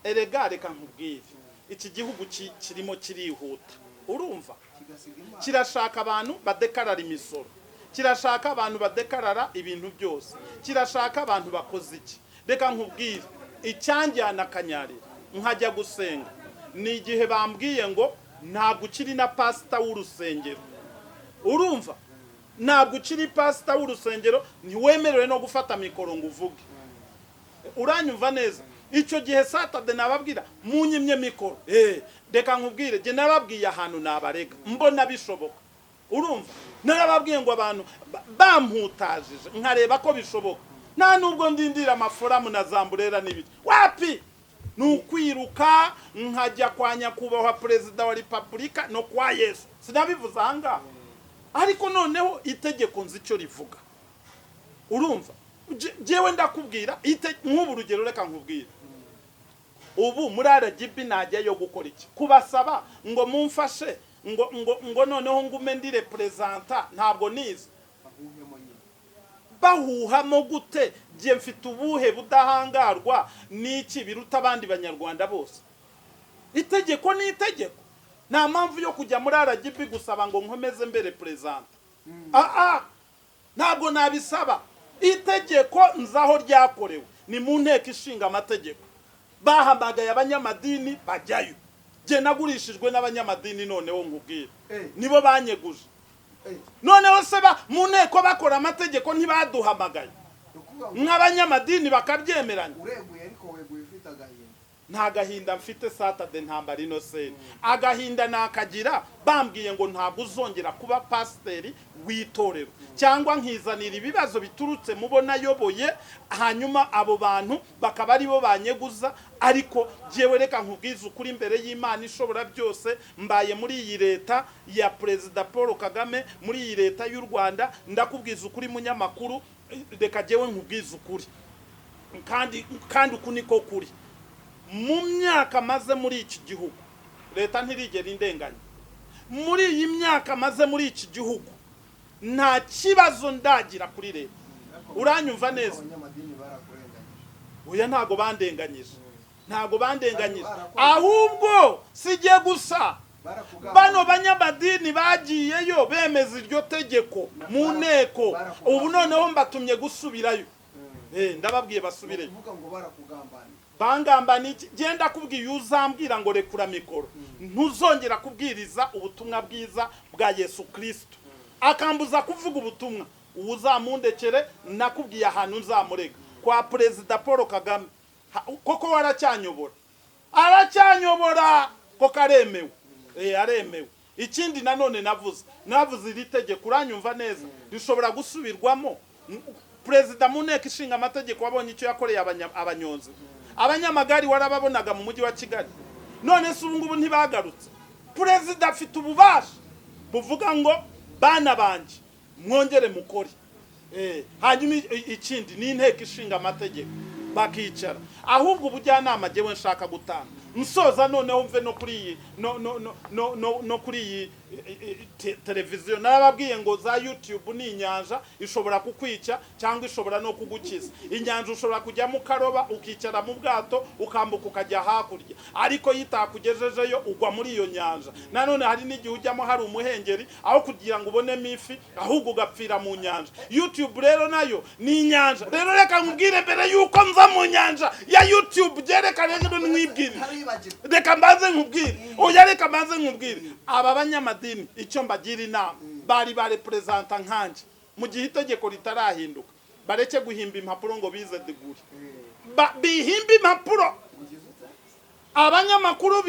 erega reka nkubwire iki gihugu kirimo kirihuta urumva kirashaka abantu badekarara imisoro kirashaka abantu badekarara ibintu byose kirashaka abantu bakoze iki reka nkubwire icyanjyana kanyarira nkajya gusenga ni igihe bambwiye ngo ntabwo ukiri na pastor w'urusengero urumva ntabwo ukiri pastor w'urusengero ntiwemerewe no gufata mikoro ngo uvuge uranyumva neza icyo gihe Saturday nababwira munyimye mikoro reka nkubwire je nababwiye ahantu nabarega mbona bishoboka urumva narababwiye ngo abantu bamputagije nkareba ko bishoboka nta nubwo ndindira amaforamu na zamburera n'ibiti wapi nukwiruka nkajya kwa nyakubahwa perezida wa repubulika no kwa Yesu sinabivuze ahangaha ariko noneho itegeko nzi icyo rivuga urumva jewe ndakubwira nk'ubu urugero reka nkubwire ubu muri RGB najyayo gukora iki kubasaba ngo mumfashe ngo noneho ngume ndi representa ntabwo nize bahuhamo gute je mfite ubuhe budahangarwa n'iki biruta abandi banyarwanda bose itegeko ni itegeko nta mpamvu yo kujya muri RGB gusaba ngo nkomeze mbere representa ntabwo nabisaba itegeko nzaho ryakorewe ni mu nteko ishinga amategeko bahamagaye abanyamadini bajyayo je nagurishijwe n'abanyamadini noneho nkubwira nibo banyeguje noneho se mu nteko bakora amategeko ntibaduhamagaye nk'abanyamadini bakabyemeranya ureguye ariko weguye ufite agahinda nta gahinda mfite Saturday ntambara innocent agahinda nakagira bambwiye ngo ntabwo uzongera kuba pasiteri w'itorero cyangwa nkizanira ibibazo biturutse mubona yoboye hanyuma abo bantu bakaba ari bo banyeguza ariko jewe reka nkubwiza ukuri imbere y'Imana ishobora byose mbaye muri iyi leta ya Perezida Paul Kagame muri iyi leta y'u Rwanda ndakubwiza ukuri munyamakuru reka jewe nkubwiza ukuri kandi uku niko kuri mu myaka maze muri iki gihugu leta ntirigera indenganya muri iyi myaka maze muri iki gihugu nta kibazo ndagira kuri leta uranyumva neza oya ntago bandenganyije ahubwo sije gusa bano banyamadini bagiyeyo bemeza iryo tegeko mu nteko ubu noneho mbatumye gusubirayo ndababwiye basubireyo bangambaniye genda kubwiye uzambwira ngo rekura mikoro ntuzongera kubwiriza ubutumwa bwiza bwa Yesu Kristo akambuza kuvuga ubutumwa uzamundekere nakubwiye ahantu nzamurega kwa Perezida Paul Kagame koko aracyanyobora ko karemewe aremewe ikindi nanone navuze iri tegeko uranyumva neza rishobora gusubirwamo. Perezida mu nteko ishinga amategeko wabonye icyo yakoreye abanyonzi, abanyamagari warababonaga mu mujyi wa Kigali, none se ubu ngubu ntibagarutse. Perezida afite ububasha buvuga ngo bana banje mwongere mukore. Hanyuma ikindi ni inteko ishinga amategeko bakicara, ahubwo ubujyanama jewe nshaka gutanga nsoza noneho mve no kuri iyi televiziyo. Narababwiye ngo za YouTube ni inyanja, ishobora kukwica cyangwa ishobora no kugukiza. Inyanja ushobora kujya mu karoba ukicara mu bwato ukambuka ukajya hakurya, ariko yitakugejejeyo ugwa muri iyo nyanja. Nanone hari n'igihe ujyamo hari umuhengeri, aho kugira ngo ubonemo ifi ahubwo ugapfira mu nyanja. YouTube rero nayo ni inyanja. Rero reka nkubwire mbere yuko nza mu nyanja ya YouTube, byerekane ngo mwibwire. Reka mbanze nkubwire, oya reka mbanze nkubwire, aba banyamadini icyo mbagira inama, bari representa nkanje mu gihe itegeko ritarahinduka, bareke guhimba impapuro ngo bize diguri. Bihimba impapuro. Abanyamakuru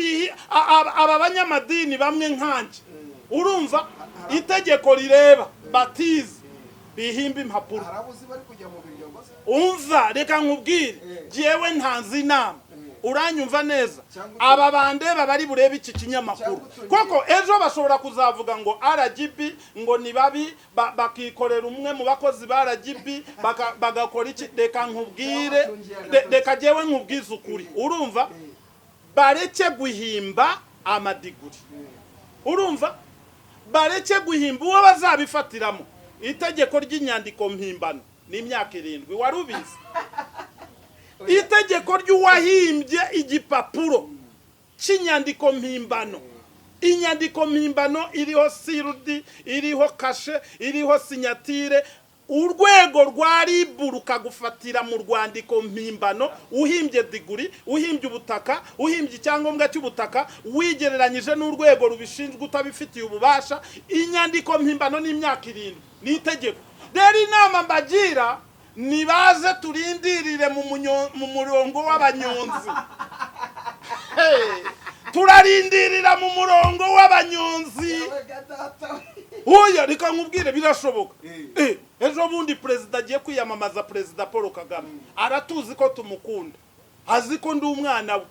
aba banyamadini bamwe nkanje, urumva itegeko rireba batize bihimba impapuro. Umva reka nkubwire, jewe ntanzi inama, uranyumva neza. Aba bandeba bari burebe iki kinyamakuru, koko ejo bashobora kuzavuga ngo RGB ngo ni babi, bakikorera umwe mu bakozi ba RGB bagakora iki. Reka nkubwire, reka jewe nkubwize ukuri, urumva bareke guhimba amadiguri, urumva bareke guhimba uwo bazabifatiramo. Itegeko ry'inyandiko mpimbano ni imyaka 7, warubizi. Itegeko ry'uwahimbye igipapuro cy'inyandiko mpimbano, inyandiko mpimbano iriho sirudi, iriho kashe, iriho sinyatire, urwego rwa RIB rukagufatira mu rwandiko mpimbano uhimbye diguri, uhimbye ubutaka, uhimbye icyangombwa cy'ubutaka, wigereranyije n'urwego rubishinzwe utabifitiye ububasha. Inyandiko mpimbano ni imyaka 7 ni itegeko. Rero inama mbagira, nibaze turindirire mu murongo w'abanyonzi. Turarindirira mu murongo w'abanyonzi. Oya reka nkubwire birashoboka. Ejo bundi perezida agiye kwiyamamaza, Perezida Paul Kagame aratuzi ko tumukunda, azi ko ndi umwana we,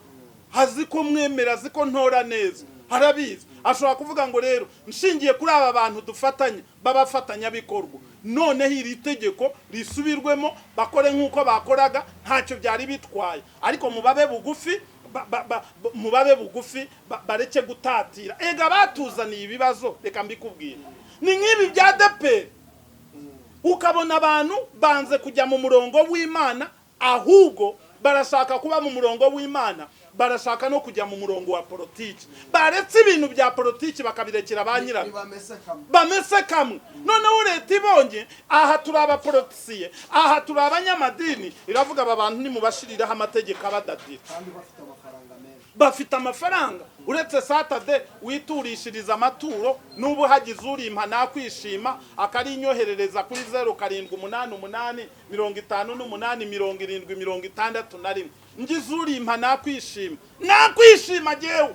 azi ko mwemera, azi ko ntora neza, arabizi. Ashobora kuvuga ngo rero nshingiye kuri aba bantu dufatanya babafatanya bikorwa, noneho iri tegeko risubirwemo bakore nk'uko bakoraga, ntacyo byari bitwaye. Ariko mubabe bugufi, mubabe bugufi, bareke gutatira. Ega batuzaniye ibibazo, reka mbikubwira, ni nk'ibi bya DP. Ukabona abantu banze kujya mu murongo w'Imana, ahubwo barashaka kuba mu murongo w'Imana, barashaka no kujya mu murongo wa politiki. Baretse ibintu bya politiki bakabirekera banyira bamese kamwe. Noneho leta ibonye aha turaba politiciye, aha turaba abanyamadini, iravuga aba bantu ni mubashiriraho amategeko abadadira, kandi bafite amafaranga. Uretse Saturday witurishiriza amaturo, n'ubu hagize urimpa nakwishima akarinyoherereza kuri 0788 58 70 ngize urimpa nakwishima jewe.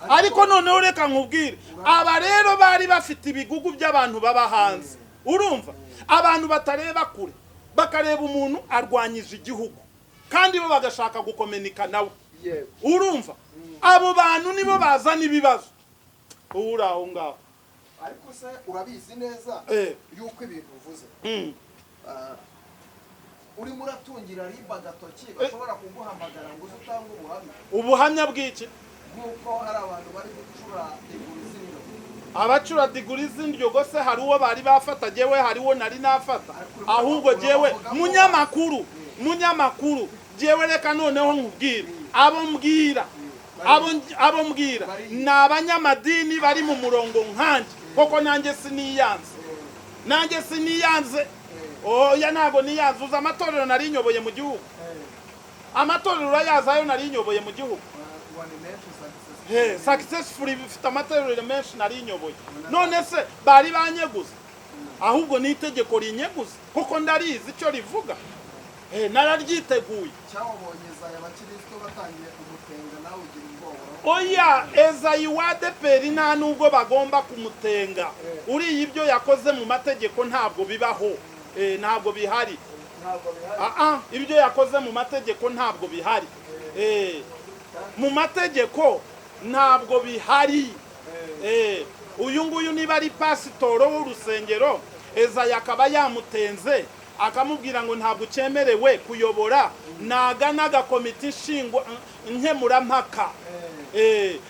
Ariko noneho reka nkubwire, aba rero bari bafite ibigugu by'abantu baba hanze, urumva abantu batareba kure, bakareba umuntu arwanyije igihugu kandi bo bagashaka gukomenika nawe, urumva abo bantu nibo bazana ibibazo. Uraho ngaho. Ariko se urabizi neza yuko ibintu uvuze uri muratungira RIB agatoki, bashobora kuguhamagara ngo utange ubuhamya bw'iki? Nuko hari abantu bari gucura diguri z'indyo. Abacura diguri z'indyo gose hari uwo bari bafata, jewe hari uwo nari nafata. Ahubwo jewe munyamakuru jewe reka noneho nkubwira, abo mbwira n'abanyamadini bari mu murongo nkanje, koko nanjye siniyanze. Oya ntago niyanze. Uza amatorero nari nyoboye mu gihugu, amatorero urayazayo nari nyoboye mu gihugu. Successful bifite amatorero menshi nari nyoboye. None se bari banyeguza? Ahubwo ni itegeko rinyeguza, kuko ndarizi icyo rivuga. Nararyiteguye. Cyabonyeza abakristo batangiye kumutenga nawe ugira ubwoba. oya Ezayi wa DPR nta nubwo bagomba kumutenga uri ibyo yakoze mu mategeko ntabwo bibaho ntabwo bihari ibyo yakoze mu mategeko ntabwo bihari mu mategeko ntabwo bihari uyu nguyu niba ari pasitoro w'urusengero Ezayi akaba yamutenze akamubwira ngo ntabwo cyemerewe kuyobora naganaga komite ishingwa nkemurampaka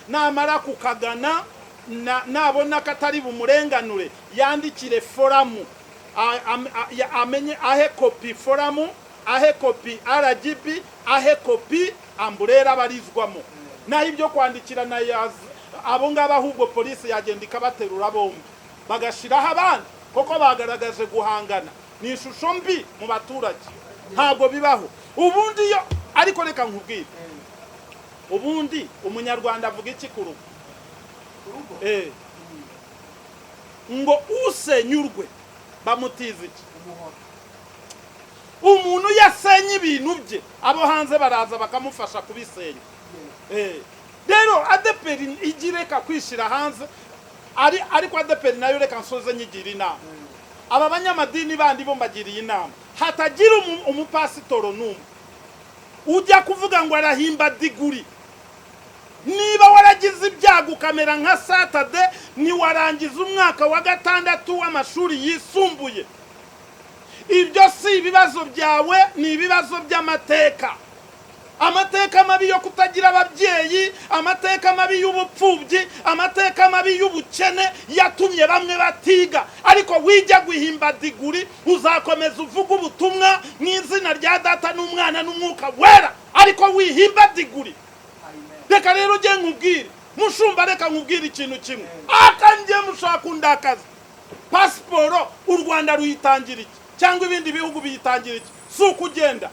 namara kukagana nabona katari bumurenganure yandikire foramu amenye ahe kopi foramu ahe kopi RGB ahe kopi amburera barizwamo naho ibyo kwandikirana abo ngaba ahubwo polisi yagenda ikabaterura bombi bagashiraho abandi koko bagaragaje guhangana ni ishusho mbi mu baturage ntabwo bibaho ubundi yo ariko reka nkubwire ubundi umunyarwanda avuga iki ku rugo ngo usenyurwe bamutiza iki umuntu yasenye ibintu bye abo hanze baraza bakamufasha kubisenya rero ADPR igireka kwishira hanze ariko ADPR nayo reka nsoze nyigira inama aba banyamadini bandi bo mbagiriye inama hatagira umupasitoro numwe ujya kuvuga ngo arahimba diguri niba waragize ibyago ukamera nka Satade ni warangiza umwaka wa 6 w'amashuri yisumbuye ibyo si ibibazo byawe ni ibibazo by'amateka amateka mabi yo kutagira ababyeyi amateka mabi y'ubupfubyi amateka mabi y'ubukene yatumye bamwe batiga ariko wijya guhimba diguri uzakomeza uvuga ubutumwa n'izina rya Data n'Umwana n'Umwuka wera ariko wihimba diguri reka rero je nkubwire mushumba reka nkubwire ikintu kimwe akanjye mushaka undakaza pasiporo u Rwanda ruyitangira iki cyangwa ibindi bihugu biyitangira iki suko ugenda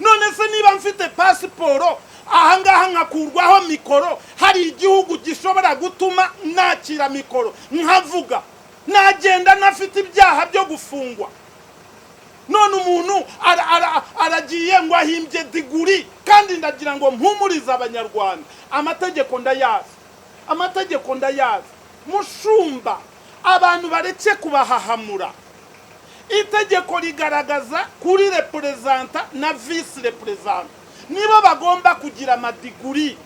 none se niba mfite pasiporo ahangaha nkakurwaho mikoro hari igihugu gishobora gutuma nakira mikoro nkavuga nagenda nafite ibyaha byo gufungwa none umuntu aragiye ngo ahimbye diguri kandi ndagira ngo mpumurize abanyarwanda amategeko ndayazi mushumba abantu bareke kubahahamura itegeko rigaragaza kuri representa na vice representa nibo bagomba kugira amadiguri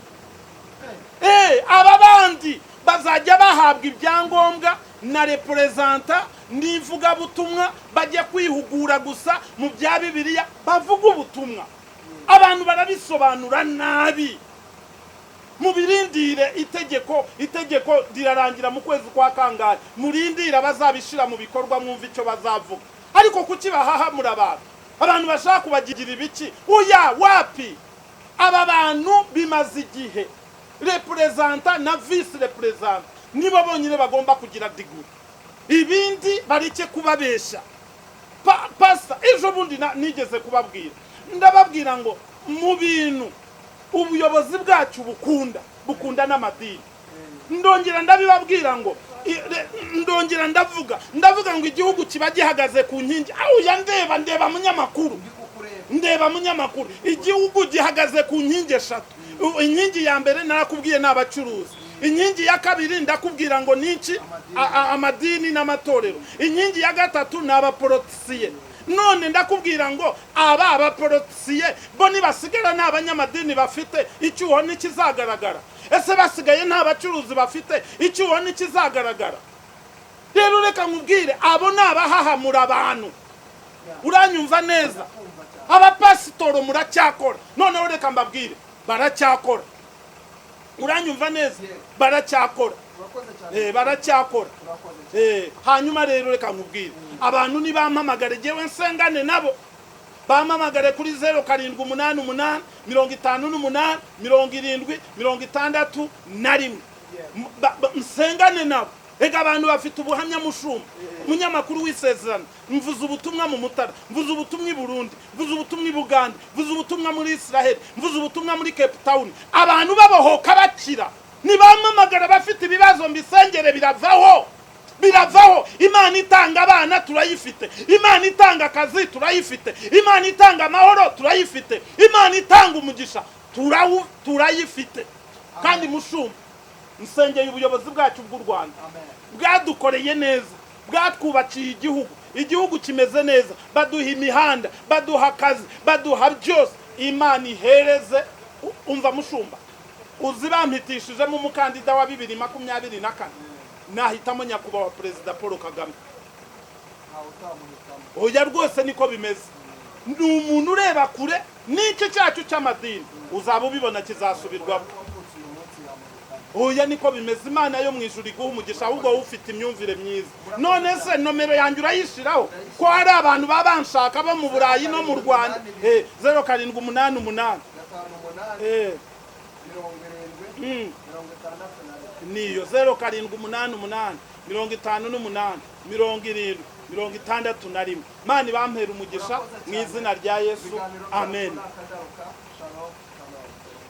aba bandi bazajya bahabwa ibyangombwa na representa nivuga butumwa bajya kwihugura gusa mu bya Bibiliya bavuga ubutumwa abantu barabisobanura nabi mubirindire itegeko rirarangira mu kwezi kwa kangahe murindira bazabishira mu bikorwa mwumva icyo bazavuga ariko kuki bahahamura abantu bashaka kubagira ibiki uya wapi aba bantu bimaze igihe representa na vice representa nibo bonyine bagomba kugira diguri ibindi barike kubabesha pasta ejo bundi nigeze kubabwira ndababwira ngo mu bintu ubuyobozi bwacu bukunda n'amadini ndongera ndabibabwira ngo ndongera ndavuga ngo igihugu kiba gihagaze ku nkingi ya ndeba munyamakuru igihugu gihagaze ku nkingi 3 inkingi ya mbere narakubwiye n'abacuruzi inkingi ya kabiri ndakubwira ngo niki amadini n'amatorero inkingi ya gatatu n'abaporotisiye none ndakubwira ngo abaporotisiye bo nibasigara n'abanyamadini bafite icyuho n'ikizagaragara ese basigaye nta bacuruzi bafite icyuho n'ikizagaragara rero reka nkubwire abo nabahahamura abantu uranyumva neza abapasitoro muracyakora noneho reka mbabwire baracyakora uranyumva neza baracyakora baracyakora hanyuma rero reka nkubwire abantu nibampamagare jewe nsengane nabo bampamagare kuri 0788 58 70 61 nsengane nabo ega abantu bafite ubuhamya mushumba munyamakuru w'isezerano mvuze ubutumwa mu Mutara mvuze ubutumwa i Burundi mvuze ubutumwa i Buganda mvuze ubutumwa muri Israel mvuze ubutumwa muri Cape Town abantu babohoka bakira nibampamagara bafite ibibazo mbisengere biravaho Imana itanga abana turayifite Imana itanga akazi turayifite Imana itanga amahoro turayifite Imana itanga umugisha turayifite kandi mushumba nsengeye ubuyobozi bwacu bw'u Rwanda bwadukoreye neza, bwatwubakiye igihugu kimeze neza, baduha imihanda, baduha akazi, baduha byose. Imana ihereze. Umva mushumba, uzi bampitishijemo umukandida wa 2024 nahitamo nyakubahwa Perezida Paul Kagame. Oya rwose niko bimeze. Ni umuntu ureba kure, n'icyo cyacu cy'amadini uzaba ubibona kizasubirwamo. Oya niko bimeze. Imana yo mu ijuru iguha umugisha, ahubwo wowe ufite imyumvire myiza. None se nomero yanjye urayishiraho ko hari abantu babanshaka bo mu Burayi no mu Rwanda? 0788 niyo 0788 58 70 61. Mani bampera umugisha mu izina rya Yesu. Amen.